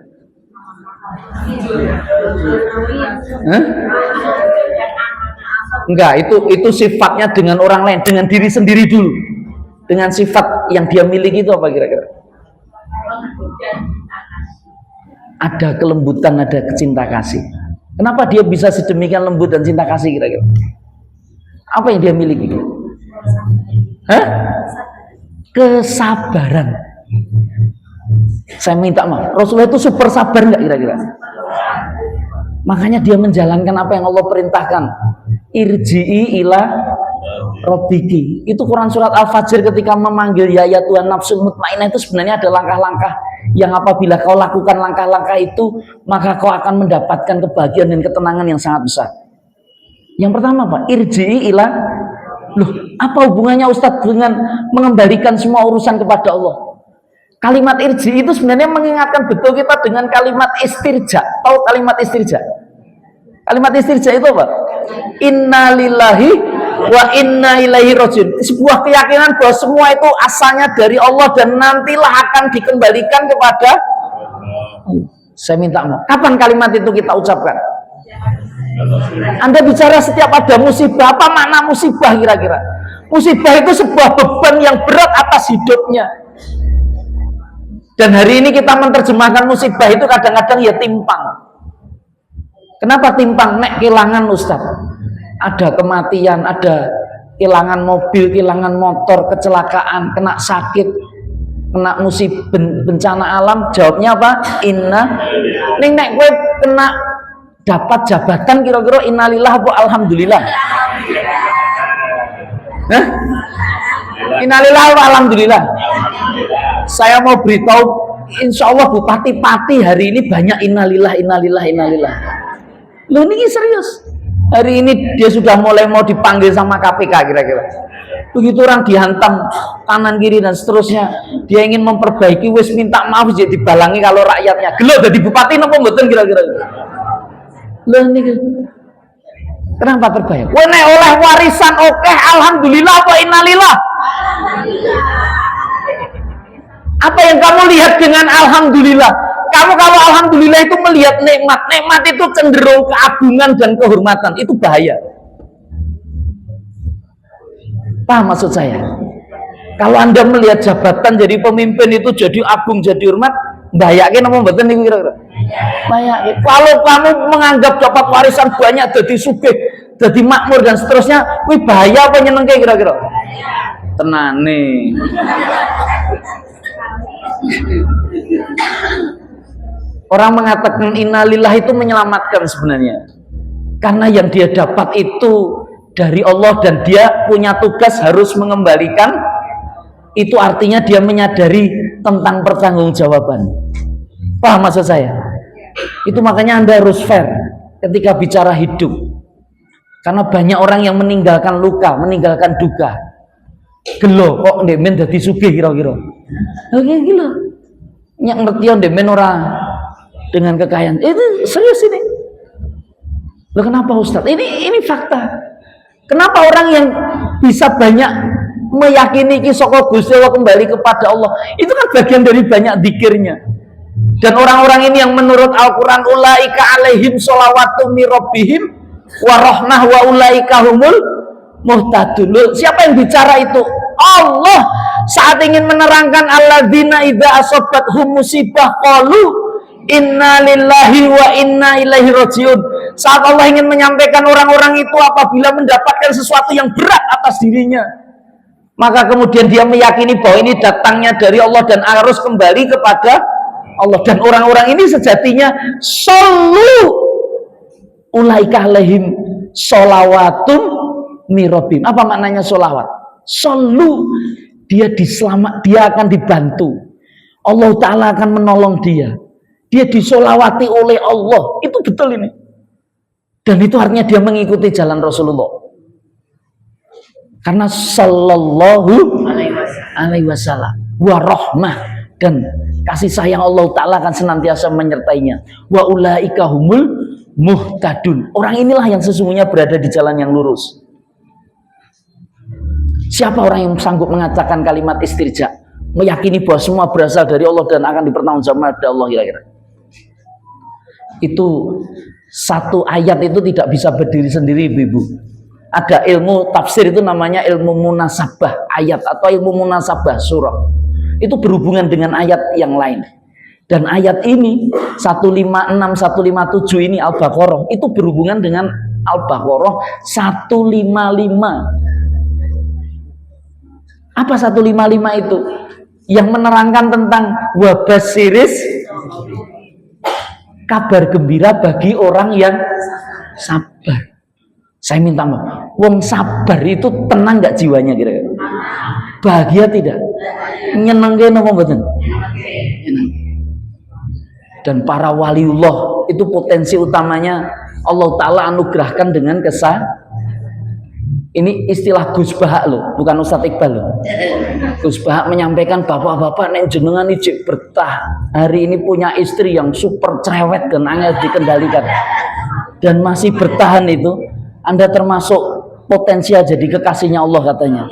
Enggak, itu sifatnya dengan orang lain, dengan diri sendiri dulu. Dengan sifat yang dia miliki itu apa kira-kira? Ada kelembutan, ada cinta kasih. Kenapa dia bisa sedemikian lembut dan cinta kasih kira-kira? Apa yang dia miliki? Kesabaran. Saya minta maaf, Rasulullah itu super sabar nggak kira-kira? Makanya dia menjalankan apa yang Allah perintahkan. Irji'i ila Rabbiki. Itu Quran surat Al-Fajr ketika memanggil ya Tuhan nafsu mutmainnah itu sebenarnya ada langkah-langkah yang apabila kau lakukan langkah-langkah itu maka kau akan mendapatkan kebahagiaan dan ketenangan yang sangat besar. Yang pertama Pak, irji'i ila. Loh, apa hubungannya Ustadz dengan mengembalikan semua urusan kepada Allah? Kalimat irji itu sebenarnya mengingatkan betul kita dengan kalimat istirja. Tahu kalimat istirja? Kalimat istirja itu apa? Inna lillahi wa inna ilaihi rajiun. Sebuah keyakinan bahwa semua itu asalnya dari Allah dan nantilah akan dikembalikan kepada Allah. Saya minta maaf. Kapan kalimat itu kita ucapkan? Anda bicara setiap ada musibah. Apa makna musibah kira-kira? Musibah itu sebuah beban yang berat atas hidupnya. Dan hari ini kita menerjemahkan musibah itu kadang-kadang ya timpang. Kenapa timpang? Nek kehilangan Ustaz. Ada kematian, ada kehilangan mobil, kehilangan motor, kecelakaan, kena sakit, kena musibah, bencana alam. Jawabnya apa? Inna. Nek gue kena dapat jabatan kira-kira innalillah apa alhamdulillah? Hah? Innalillah apa alhamdulillah? Saya mau beritahu, insya Allah Bupati Pati hari ini banyak innalillah. Loh ini serius. Hari ini dia sudah mulai mau dipanggil sama KPK kira-kira. Begitu orang dihantam kanan kiri dan seterusnya, dia ingin memperbaiki, wis minta maaf jadi dibalangi kalau rakyatnya. Gelo jadi bupati napa mboten kira-kira. Loh ini kenapa terbayang? Kowe nek oleh warisan oke, alhamdulillah apa innalillah? Apa yang kamu lihat dengan alhamdulillah? Kamu kalau alhamdulillah itu melihat nikmat. Nikmat itu cenderung keagungan dan kehormatan. Itu bahaya. Paham maksud saya? Kalau Anda melihat jabatan jadi pemimpin itu jadi agung, jadi hormat, bayakin apa mboten niku kira-kira? Bayakin. Kalau kamu menganggap dapat warisan banyak jadi sugih, jadi makmur dan seterusnya, kuwi bahaya apa nyenengke kira-kira? Tenane. Orang mengatakan innalillah itu menyelamatkan sebenarnya, karena yang dia dapat itu dari Allah dan dia punya tugas harus mengembalikan. Itu artinya dia menyadari tentang pertanggungjawaban. Paham maksud saya? Itu makanya Anda harus fair ketika bicara hidup. Karena banyak orang yang meninggalkan luka, meninggalkan duka. Gelo kok ndek men dadi sugih kira-kira. Oke gelo. Nyak ngerti ndek men ora dengan kekayaan. Itu serius ini. Loh kenapa Ustaz? Ini fakta. Kenapa orang yang bisa banyak meyakini ki saka Gusti Allah kembali kepada Allah? Itu kan bagian dari banyak zikirnya. Dan orang-orang ini yang menurut Al-Qur'an ulaika alaihim sholawatu mir rabbihim wa rahmah wa ulaika humul muhtadun. Siapa yang bicara itu? Allah saat ingin menerangkan alladzina idza asabathum musibah qalu inna lillahi wa inna ilaihi rajiun. Saat Allah ingin menyampaikan orang-orang itu apabila mendapatkan sesuatu yang berat atas dirinya, maka kemudian dia meyakini bahwa ini datangnya dari Allah dan harus kembali kepada Allah. Dan orang-orang ini sejatinya shollu ulaika alaihim sholawatun mirobim. Apa maknanya sholawat? Shollu, dia diselamat, dia akan dibantu. Allah Ta'ala akan menolong dia. Dia disolawati oleh Allah. Itu betul ini. Dan itu artinya dia mengikuti jalan Rasulullah. Karena sallallahu alaihi wasallam wa rahmah, dan kasih sayang Allah Ta'ala akan senantiasa menyertainya. Wa ulaika humul muhtadun. Orang inilah yang sesungguhnya berada di jalan yang lurus. Siapa orang yang sanggup mengatakan kalimat istirja, meyakini bahwa semua berasal dari Allah dan akan dipertanggungjawabkan oleh Allah, kira-kira? Itu satu ayat itu tidak bisa berdiri sendiri, ibu-ibu. Ada ilmu tafsir itu namanya ilmu munasabah ayat atau ilmu munasabah surah. Itu berhubungan dengan ayat yang lain. Dan ayat ini 156, 157 ini Al-Baqarah itu berhubungan dengan Al-Baqarah 155. Apa 155 itu? Yang menerangkan tentang wabasiris, kabar gembira bagi orang yang sabar. Saya minta maaf, wong sabar itu tenang nggak jiwanya kira-kira? Bahagia tidak? Nyenengke napa mboten? Dan para waliullah itu potensi utamanya Allah Ta'ala anugerahkan dengan ini istilah Gus Bahak loh, bukan Ustadz Iqbal loh. Gus Bahak menyampaikan, bapak-bapak neng jenengan ijik bertah hari ini punya istri yang super cerewet dan angel dikendalikan dan masih bertahan, itu Anda termasuk potensial jadi kekasihnya Allah katanya.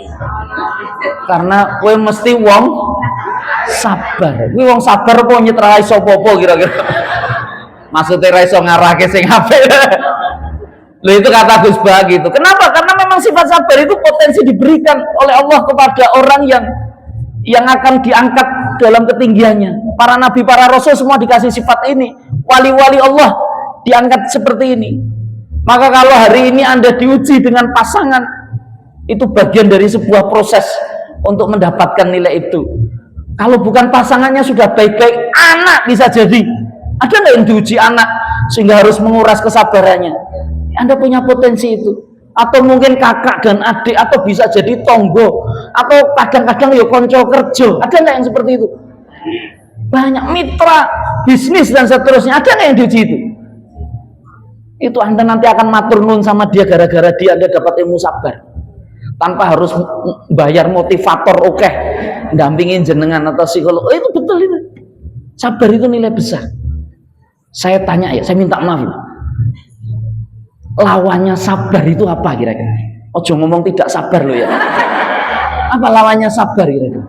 Karena kowe mesti wong sabar. Kowe wong sabar apa nyetrai sapa-apa kira-kira. Maksudnya ra iso ngarahke sing apik. Loh itu kata Gus Bah gitu. Kenapa? Karena memang sifat sabar itu potensi diberikan oleh Allah kepada orang yang akan diangkat dalam ketinggiannya. Para nabi, para rasul semua dikasih sifat ini. Wali-wali Allah diangkat seperti ini. Maka kalau hari ini Anda diuji dengan pasangan, itu bagian dari sebuah proses untuk mendapatkan nilai itu. Kalau bukan pasangannya sudah baik-baik, anak bisa jadi. Ada nggak yang diuji anak sehingga harus menguras kesabarannya? Anda punya potensi itu. Atau mungkin kakak dan adik, atau bisa jadi tonggo, atau kadang-kadang ya konco kerja. Ada nggak yang seperti itu? Banyak mitra bisnis dan seterusnya. Ada nggak yang diuji itu? Itu Anda nanti akan matur nun sama dia gara-gara dia Anda dapat ilmu sabar. Tanpa harus bayar motivator, oke, dampingin jenengan atau psikolog. Oh, itu betul itu. Sabar itu nilai besar. Saya tanya ya, saya minta maaf. Lawannya sabar itu apa kira-kira? Ojo ngomong tidak sabar lo ya. Apa lawannya sabar kira-kira?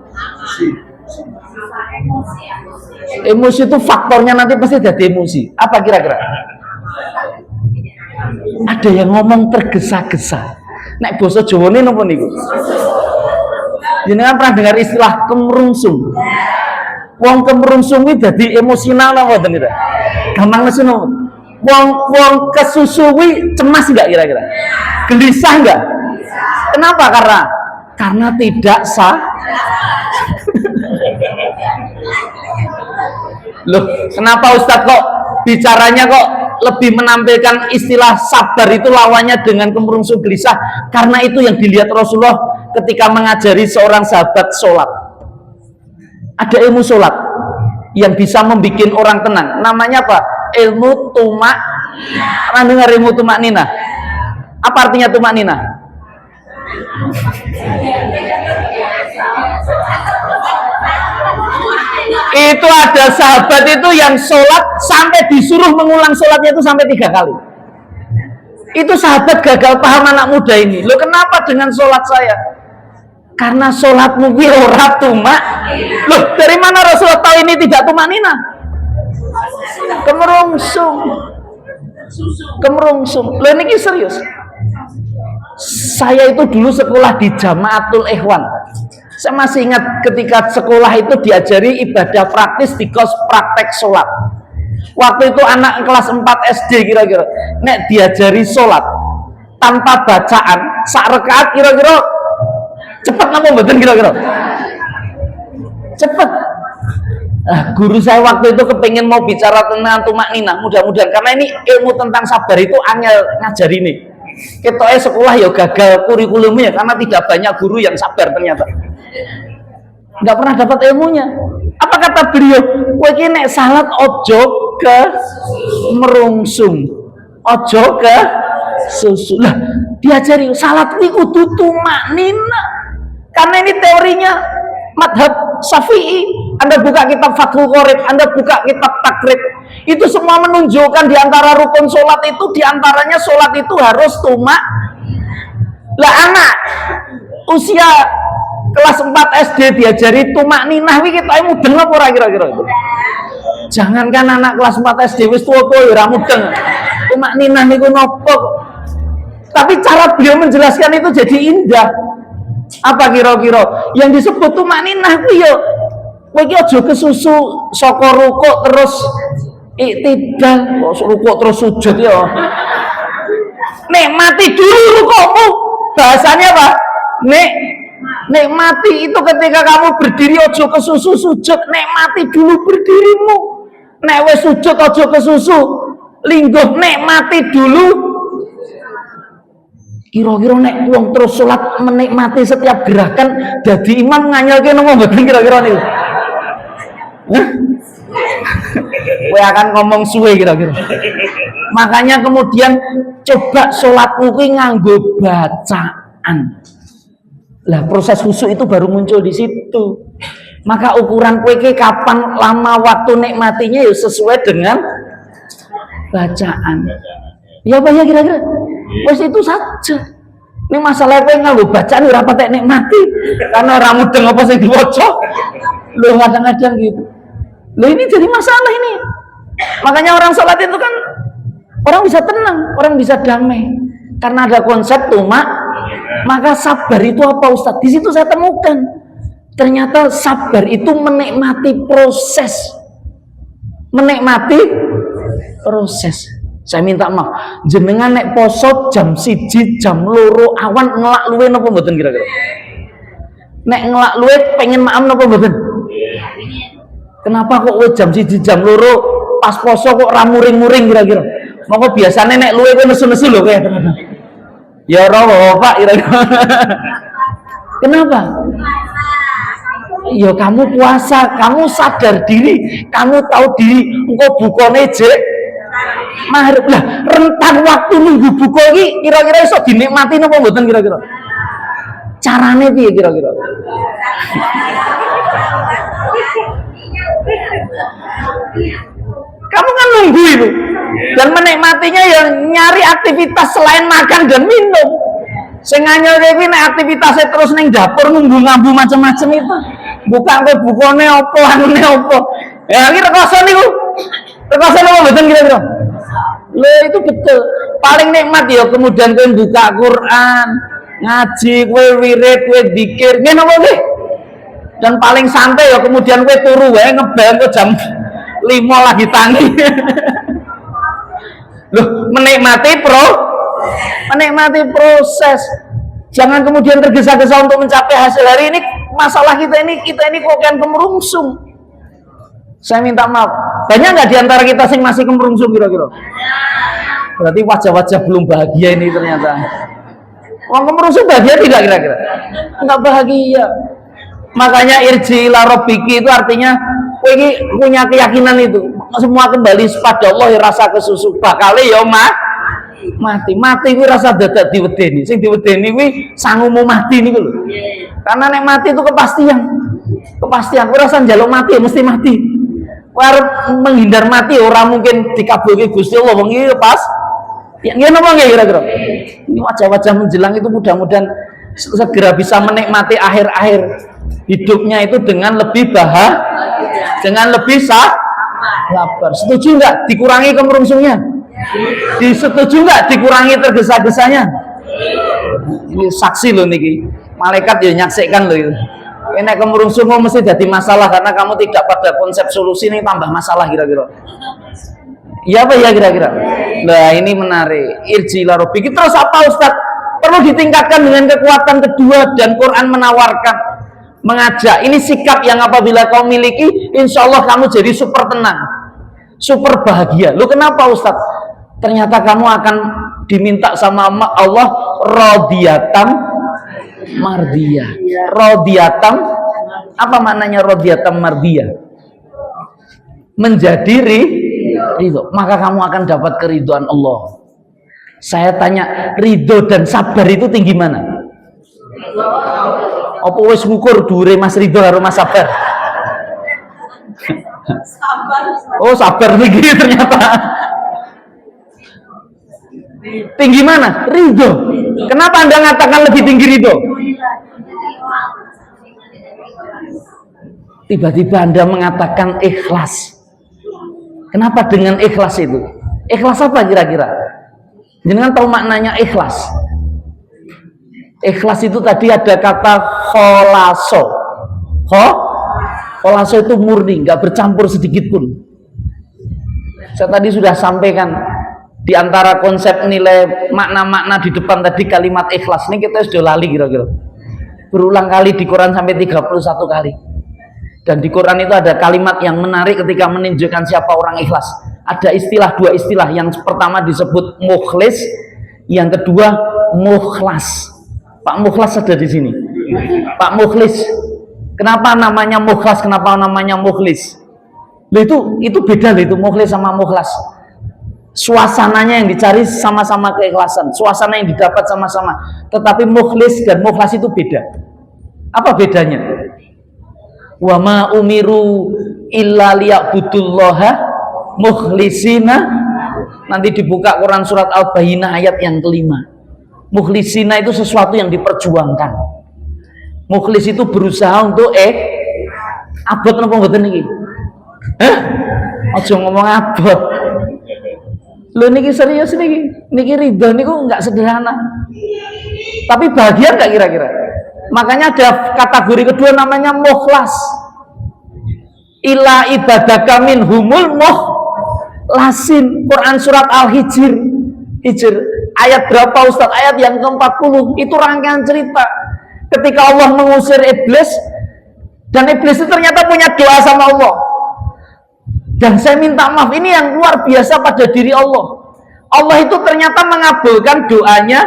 Emosi itu faktornya nanti pasti jadi emosi. Apa kira-kira? Ada yang ngomong tergesa-gesa. Nek basa Jawane napa niku? Jenengan pernah dengar istilah kemerungsung? Wong kemerungsung iki dadi emosional apa mboten kira? Gampang nesu napa? Wong kesusui cemas enggak kira-kira? Gelisah enggak? Kenapa? Karena tidak sah. Loh, kenapa Ustadz kok bicaranya kok lebih menampilkan istilah sabar itu lawannya dengan kemerungsung gelisah? Karena itu yang dilihat Rasulullah ketika mengajari seorang sahabat sholat. Ada ilmu sholat yang bisa membuat orang tenang. Namanya apa? Ilmu tumak. Pernah dengar ilmu tumak nina? Apa artinya tumak nina? Itu ada sahabat itu yang sholat sampai disuruh mengulang sholatnya itu sampai 3 kali. Itu sahabat gagal paham anak muda ini. Loh, kenapa dengan sholat saya? Karena sholatmu ora tumak. Loh, dari mana Rasulullah tahu ini tidak tumak nina? Kemerungsung. Loh, ini serius. Saya itu dulu sekolah di Jamaatul Ikhwan. Saya masih ingat ketika sekolah itu diajari ibadah praktis di kos praktek sholat. Waktu itu anak kelas 4 SD kira-kira, nek diajari sholat tanpa bacaan, sak rakaat kira-kira cepet napa mboten kira-kira? Cepet. Guru saya waktu itu kepingin mau bicara tentang tumak ninah, mudah-mudahan karena ini ilmu tentang sabar itu angel ngajari ini. Ketoknya sekolah ya gagal kurikulumnya karena tidak banyak guru yang sabar ternyata. Nggak pernah dapat ilmunya. Apa kata beliau? Kowe iki nek salat ojo ke merungsung, ojo ke susu. Lah, diajari salat kuwi kudu tumaknina. Karena ini teorinya madhab Syafi'i. Anda buka kitab Fathul Qorib, Anda buka kitab Takrib, itu semua menunjukkan di antara rukun sholat itu, di antaranya sholat itu harus tumak. Lah, anak usia kelas 4 SD diajari tumak ninah wi kita mudeng apa ora kira-kira itu? Jangankan anak kelas 4 SD wis tuwa-tuwa ya ora mudeng. Tumak ninah niku nopo? Tapi cara beliau menjelaskan itu jadi indah. Apa kira-kira? Yang disebut tumak ninah kuwi ya kowe iki aja kesusu saka rukuk terus iktidal, rukuk terus sujud ya. Nikmati dulu rukukmu. Bahasanya apa? Nikmati itu ketika kamu berdiri ojo kesusu sujud, nikmati dulu berdirimu. Nek wis sujud ojo kesusu lingguh, nikmati dulu. Kira-kira nek wong terus sholat menikmati setiap gerakan jadi imam nganyelke nang mboten kira-kira niku. Kowe akan ngomong suwe kira-kira. Makanya kemudian coba sholatmu kuwi nganggo bacaan. Lah proses khusyuk itu baru muncul di situ. Maka ukuran kowe iki kapan lama waktu nikmatinya ya sesuai dengan bacaan. Ya apa ya kira-kira? Wes itu saja. Ini masalah kowe nganggo bacaan ora patek nikmati karena ora mudeng apa sing diwaca. Lho kadang-kadang gitu. Lho ini jadi masalah ini. Makanya orang sholat itu kan orang bisa tenang, orang bisa damai karena ada konsep tumak. Maka sabar itu apa Ustaz? Di situ saya temukan ternyata sabar itu menikmati proses. Menikmati proses. Saya minta maaf, jenengan nek poso jam 1 jam 2 awan ngelak luwe napa mboten kira-kira? Nek ngelak luwe pengen maam napa mboten? Kenapa kok kowe jam 1 jam 2 pas poso kok ra muring-muring kira-kira? Moko biasane nek luwe kowe nesu-nesu lho kowe teman-teman. Ya ora Pak kira-kira. Kenapa? Ya kamu puasa, kamu sadar diri, kamu tahu diri, engko bukane jek maghrib lah, rentan waktu nunggu buka iki kira-kira iso dinikmati napa mboten kira-kira? Carane piye kira-kira? Kamu kan nunggu itu dan menikmatinya yang nyari aktivitas selain makan dan minum. Sing nganyel iki nek aktivitasnya terus ning dapur nunggu ngambu macam-macam itu. Buka kowe bukane apa anune apa. Ya iki rekoso niku. Rekoso napa mboten kira-kira? Lho itu betul. Paling nikmat ya kemudian kowe buka Quran, ngaji, kowe wirid, kowe zikir, ngene apa nggih? Dan paling santai ya kemudian kowe turu wae ngebel kok jam 5 lagi tangi. Loh, menikmati proses. Jangan kemudian tergesa-gesa untuk mencapai hasil. Hari ini masalah kita ini kok kan kemerungsung. Saya minta maaf. Banyak nggak diantara kita sing masih kemerungsung kira-kira? Berarti wajah-wajah belum bahagia ini ternyata. Orang kemerungsung bahagia tidak kira-kira? Enggak bahagia. Makanya irji ila rabbiki itu artinya kowe iki punya keyakinan itu. Semua kembali pada Allah, rasa kesusu bakale ya Mati kuwi rasa dadak diwedeni. Sing diwedeni kuwi sangumu mati niku lho. Karena nek mati itu kepastian. Kepastian ora rasa njaluk mati ya mesti mati. Arep menghindar mati ora mungkin dikabulke Gusti Allah wong iki pas. Ya ngene apa nggih kira-kira? Ini wajah-wajah menjelang itu mudah-mudahan segera bisa menikmati akhir-akhir hidupnya itu dengan lebih dengan lebih sabar. Setuju nggak dikurangi kemerungsungnya? Disetuju nggak dikurangi tergesa-gesanya? Ini saksi loh niki. Malaikat ya nyaksikan loh itu. Ini kemerungsungmu mesti jadi masalah karena kamu tidak pada konsep solusi ini tambah masalah kira-kira. Ya apa ya kira-kira? Nah ini menarik. Irji ila rabbik. Terus apa Ustaz? Perlu ditingkatkan dengan kekuatan kedua dan Quran menawarkan mengajak. Ini sikap yang apabila kau miliki, insya Allah kamu jadi super tenang, super bahagia. Lu kenapa Ustaz? Ternyata kamu akan diminta sama Allah rodiyatam mardiyah. Rodiyatam, apa maknanya rodiyatam mardiyah? Menjadi ridho. Maka kamu akan dapat keridhaan Allah. Saya tanya, ridho dan sabar itu tinggi mana? Apa wis ngukur dhuwure Mas Ridho karo Mas Sabar? Oh, sabar tinggi ternyata. Tinggi mana? Ridho. Kenapa Anda mengatakan lebih tinggi ridho? Tiba-tiba Anda mengatakan ikhlas. Kenapa dengan ikhlas itu? Ikhlas apa kira-kira? Jangan tahu maknanya ikhlas. Ikhlas itu tadi ada kata kholaso. Kholaso itu murni, nggak bercampur sedikit pun. Saya tadi sudah sampaikan di antara konsep nilai makna-makna di depan tadi kalimat ikhlas ini kita sudah lali kira-kira. Berulang kali di Quran sampai 31 kali. Dan di Quran itu ada kalimat yang menarik ketika menunjukkan siapa orang ikhlas. Ada dua istilah. Yang pertama disebut mukhlis, yang kedua mukhlas. Pak Mukhlas ada di sini. Pak Mukhlis. Kenapa namanya mukhlas? Kenapa namanya mukhlis? Itu beda itu mukhlis sama mukhlas. Suasananya yang dicari sama-sama keikhlasan, suasana yang didapat sama-sama. Tetapi mukhlis dan mukhlas itu beda. Apa bedanya? Wa ma umiru illa liya'budullaha mukhlisina. Nanti dibuka Quran surat Al-Bayyinah ayat yang kelima. Mukhlisina itu sesuatu yang diperjuangkan. Mukhlis itu berusaha untuk abot napa mboten niki? Aja ngomong abot. Lho niki serius niki. Niki ridho niku enggak sederhana. Tapi bahagia enggak kira-kira? Makanya ada kategori kedua namanya mukhlas. Ila ibadaka minhumul mukhlasin. Quran surat Al-Hijr. Ayat berapa Ustaz? Ayat yang ke-40. Itu rangkaian cerita ketika Allah mengusir iblis, dan iblis itu ternyata punya doa sama Allah. Dan saya minta maaf, ini yang luar biasa pada diri Allah. Allah itu ternyata mengabulkan doanya.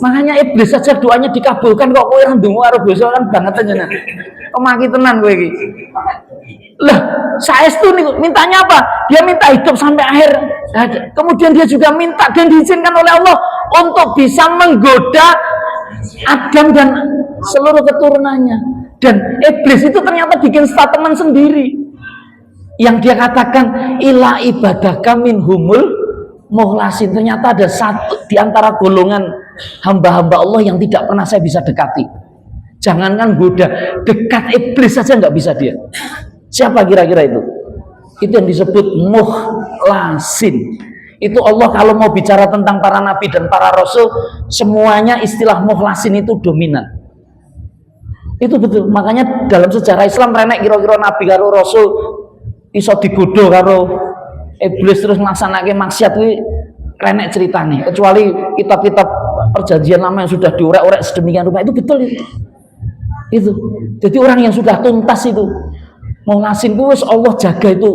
Makanya iblis saja doanya dikabulkan kok kowe ndonga karo dosa kan banget aja. Kemaki tenan kowe iki. Lah, saestu niku mintanya apa? Dia minta hidup sampai akhir. Kemudian dia juga minta dan diizinkan oleh Allah untuk bisa menggoda Adam dan seluruh keturunannya. Dan iblis itu ternyata bikin statement sendiri. Yang dia katakan ila ibadaka minhumul mukhlasin. Ternyata ada satu di antara golongan hamba-hamba Allah yang tidak pernah saya bisa dekati. Jangankan goda, dekat iblis saja nggak bisa dia. Siapa kira-kira itu? Itu yang disebut mukhlasin. Itu Allah kalau mau bicara tentang para nabi dan para rasul, semuanya istilah mukhlasin itu dominan. Itu betul. Makanya dalam sejarah Islam renek kira-kira nabi karo rasul iso digoda karo iblis terus nglaksanake maksiat kuwi renek ceritane. Kecuali kitab-kitab perjanjian lama yang sudah diorek-orek sedemikian rupa itu betul itu. Itu. Jadi orang yang sudah tuntas itu mukhlasin ku wis Allah jaga itu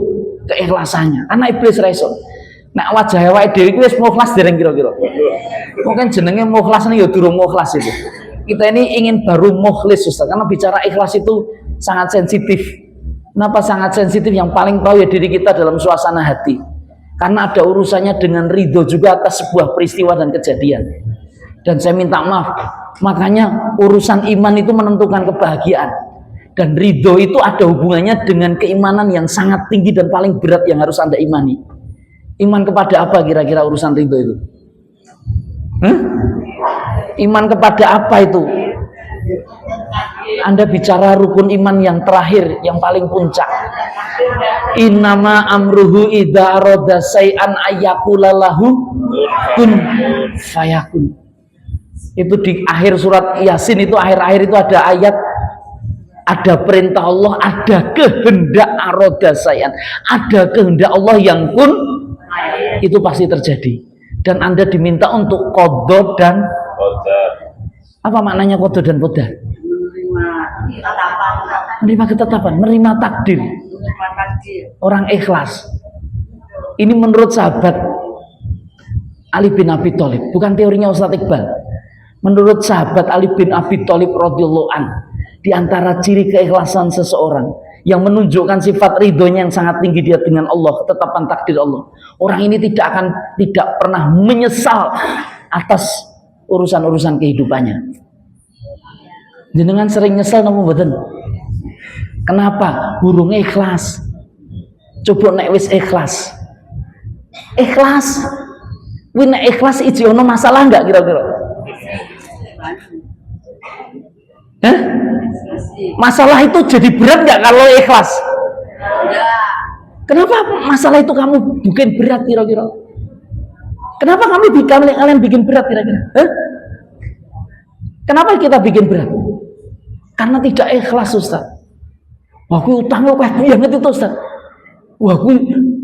keikhlasannya. Karena iblis ra iso. Nek wajah awake dhewe iki wis mukhlas dereng kira-kira. Mungkin jenenge mukhlas nih ya durung mukhlas itu. Kita ini ingin baru mukhlis Ustaz, karena bicara ikhlas itu sangat sensitif. Kenapa sangat sensitif? Yang paling tahu ya diri kita dalam suasana hati. karena ada urusannya dengan ridho juga atas sebuah peristiwa dan kejadian. Dan saya minta maaf, makanya urusan iman itu menentukan kebahagiaan, dan ridho itu ada hubungannya dengan keimanan yang sangat tinggi dan paling berat yang harus Anda imani. Iman kepada apa kira-kira urusan ridho itu? Iman kepada apa itu? Anda bicara rukun iman yang terakhir, yang paling puncak. Innama amruhu idza arada syai'an ayyaqula lahu kun fayakun. Itu di akhir surat Yasin itu, akhir-akhir itu ada ayat, ada perintah Allah, ada kehendak arada syai'an, ada kehendak Allah yang kun, itu pasti terjadi. Dan Anda diminta untuk qadha dan apa maknanya qadha dan qadar? Menerima ketetapan, menerima takdir. Orang ikhlas. Ini menurut sahabat Ali bin Abi Thalib, bukan teorinya Ustaz Iqbal. Menurut sahabat Ali bin Abi Thalib radhiyallahu an, di antara ciri keikhlasan seseorang yang menunjukkan sifat ridhonya yang sangat tinggi dia dengan Allah, ketetapan takdir Allah. Orang ini tidak pernah menyesal atas urusan-urusan kehidupannya. Jenengan sering nyesel napa mboten? Kenapa? Burung ikhlas. Coba nek wis ikhlas. Ikhlas. Kuwi nek ikhlas iki ono masalah enggak kira-kira? Hah? Masalah itu jadi berat enggak kalau ikhlas? Kenapa masalah itu kamu bikin berat kira-kira? Kenapa kalian bikin berat kira-kira? Hah? Kenapa kita bikin berat? Karena tidak ikhlas, Ustaz. Wah, aku utangnya banget itu, Ustaz. Wah, aku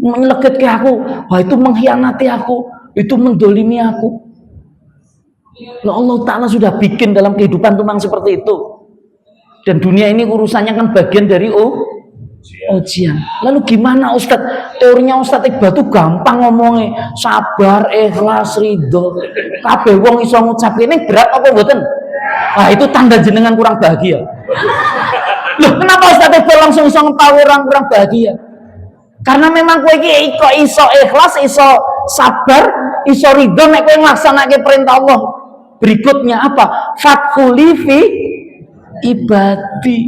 menyeleket ke aku. Wah, itu mengkhianati aku. Itu mendolimi aku. Nah, Allah Ta'ala sudah bikin dalam kehidupan memang seperti itu. Dan dunia ini urusannya kan bagian dari ujian. Lalu gimana, Ustaz? Teorinya Ustaz Iqbal itu gampang ngomongnya. Sabar, ikhlas, ridho. Kabeh wong iso ngucap ini berat apa mboten? Ah, itu tanda jenengan kurang bahagia. Loh, kenapa Ustaz Iqbal langsung iso ngetahui orang kurang bahagia? Karena memang kowe iki iso ikhlas, iso sabar, iso ridho nek kowe nglaksanake perintah Allah. Berikutnya apa? Fathuli fi ibadi.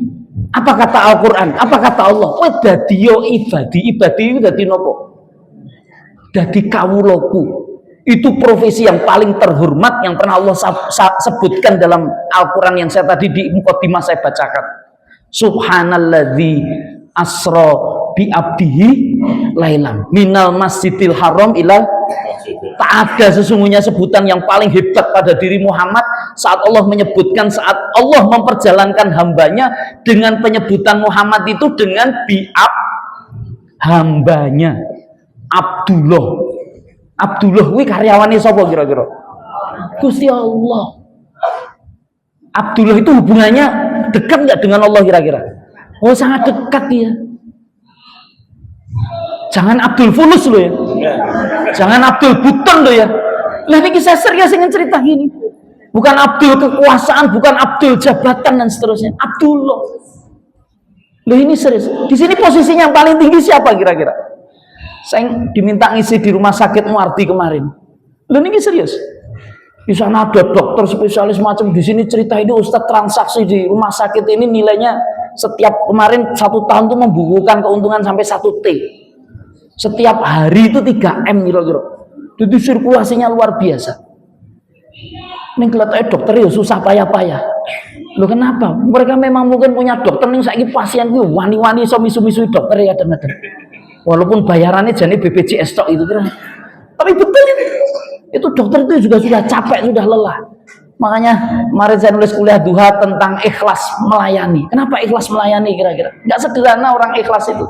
Apa kata Al-Qur'an? Apa kata Allah? Kowe dadi yo ibadi. Ibadi itu dadi nopo? Dadi kawulaku. Itu profesi yang paling terhormat yang pernah Allah sebutkan dalam Al-Quran yang saya tadi di mukadimah saya bacakan. Subhanalladzi asra bi abdihi lailam minal masjidil haram ila. Tak ada sesungguhnya sebutan yang paling hebat pada diri Muhammad saat Allah menyebutkan, saat Allah memperjalankan hambanya dengan penyebutan Muhammad itu dengan hambanya Abdullah. Abdullah kuwi karyawane sapa kira-kira? Gusti Allah. Abdullah itu hubungannya dekat nggak dengan Allah kira-kira? Oh, sangat dekat ya. Jangan Abdul Fulus lo ya. Jangan Abdul Buton lo ya. Lah ini saya serius ingin cerita gini. Bukan Abdul kekuasaan, bukan Abdul jabatan dan seterusnya. Abdullah. Loh ini serius. Di sini posisinya yang paling tinggi siapa kira-kira? Saya diminta ngisi di rumah sakit Muardi kemarin. Loh ini serius. Di sana ada dokter spesialis macam, di sini cerita ini Ustadz transaksi di rumah sakit ini nilainya setiap kemarin 1 tahun tuh membukukan keuntungan sampai 1 T. Setiap hari itu 3 M kira-kira. Jadi sirkulasinya luar biasa. Ini kelihatannya dokter ya susah payah-payah. Loh kenapa? Mereka memang mungkin punya dokter nih saiki pasien gue wani-wani so misu-misu dokter ya kadang-kadang. Walaupun bayarannya jadi BPJS tok itu kira. Tapi betul itu dokter itu juga sudah capek, sudah lelah. Makanya kemarin saya nulis kuliah duha tentang ikhlas melayani. Kenapa ikhlas melayani kira-kira? Nggak sederhana orang ikhlas itu.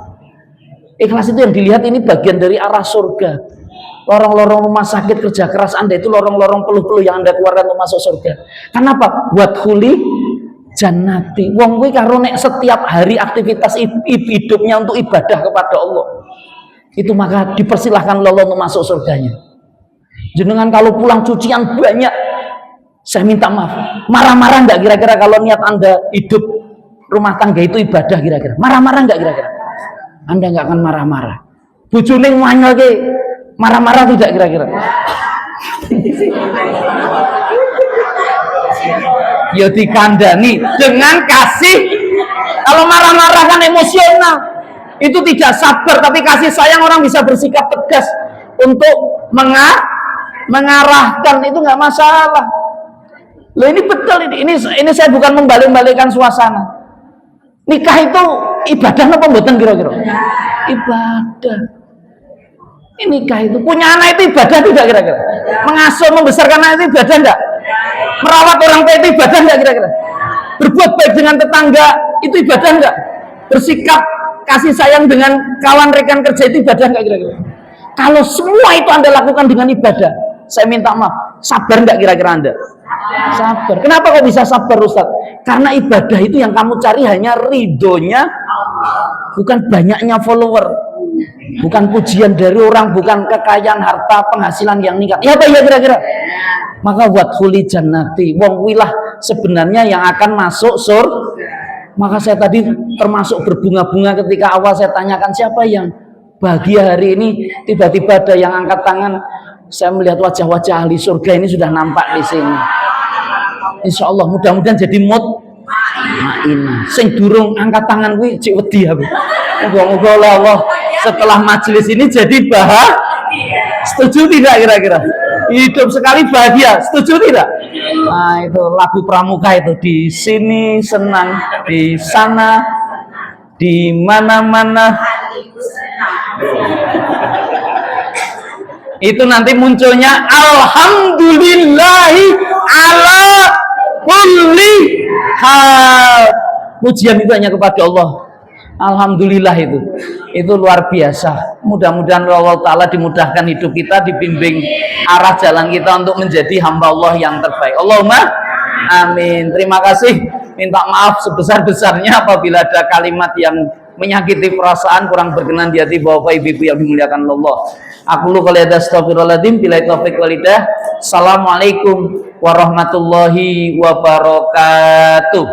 Ikhlas itu yang dilihat ini bagian dari arah surga. Lorong-lorong rumah sakit kerja keras Anda itu lorong-lorong peluh-peluh yang Anda keluarkan untuk masuk surga. Kenapa? Buat huli jannati. Wong kuwi karo nek setiap hari aktivitas hidupnya untuk ibadah kepada Allah. Itu maka dipersilahkan Allah untuk masuk surganya. Jenengan kalau pulang cucian banyak, saya minta maaf. Marah-marah enggak kira-kira kalau niat Anda hidup rumah tangga itu ibadah kira-kira? Marah-marah enggak kira-kira? Anda enggak akan marah-marah. Bojone nganyelke, Marah-marah tidak kira-kira? Ya dikandani dengan kasih. Kalau marah-marah kan emosional, itu tidak sabar. Tapi kasih sayang orang bisa bersikap tegas untuk mengarahkan, itu nggak masalah. Loh ini betul, ini saya bukan membalik-balikkan suasana. Nikah itu ibadah apa mboten kira-kira? Ibadah. Ini nikah itu punya anak itu ibadah tidak kira-kira? Mengasuh membesarkan anak itu ibadah enggak? Merawat orang tua itu ibadah enggak kira-kira? Berbuat baik dengan tetangga itu ibadah enggak? Bersikap kasih sayang dengan kawan rekan kerja itu ibadah enggak kira-kira? Kalau semua itu Anda lakukan dengan ibadah, saya minta maaf, sabar enggak kira-kira Anda? Sabar. Kenapa kok bisa sabar Ustaz? Karena ibadah itu yang kamu cari hanya ridhonya, bukan banyaknya follower, bukan pujian dari orang, bukan kekayaan harta penghasilan yang meningkat. Ya apa ya kira-kira? Maka wadkhuli jannati, wong wilah sebenarnya yang akan masuk surga. Maka saya tadi termasuk berbunga-bunga ketika awal saya tanyakan siapa yang bahagia hari ini, tiba-tiba ada yang angkat tangan. Saya melihat wajah-wajah ahli surga ini sudah nampak di sini. Insya Allah mudah-mudahan jadi mutmainah. Sing durung angkat tangan kuwi cek wedi aku. Moga-moga Allah setelah majelis ini jadi bahagia. Setuju tidak kira-kira? Hidup sekali bahagia. Setuju tidak? Nah, itu lagu pramuka itu, di sini senang, di sana, di mana-mana. Itu nanti munculnya alhamdulillahi ala kulli hal. Pujian itu hanya kepada Allah. Alhamdulillah itu luar biasa. Mudah-mudahan Allah Ta'ala dimudahkan hidup kita, dibimbing arah jalan kita untuk menjadi hamba Allah yang terbaik. Allahumma amin. Terima kasih. Minta maaf sebesar-besarnya apabila ada kalimat yang menyakiti perasaan, kurang berkenan di hati Bapak Ibu yang dimuliakan Allah. Aku lu qalida astaghfirullahaladzim bila taufik walidah. Assalamualaikum warahmatullahi wabarakatuh.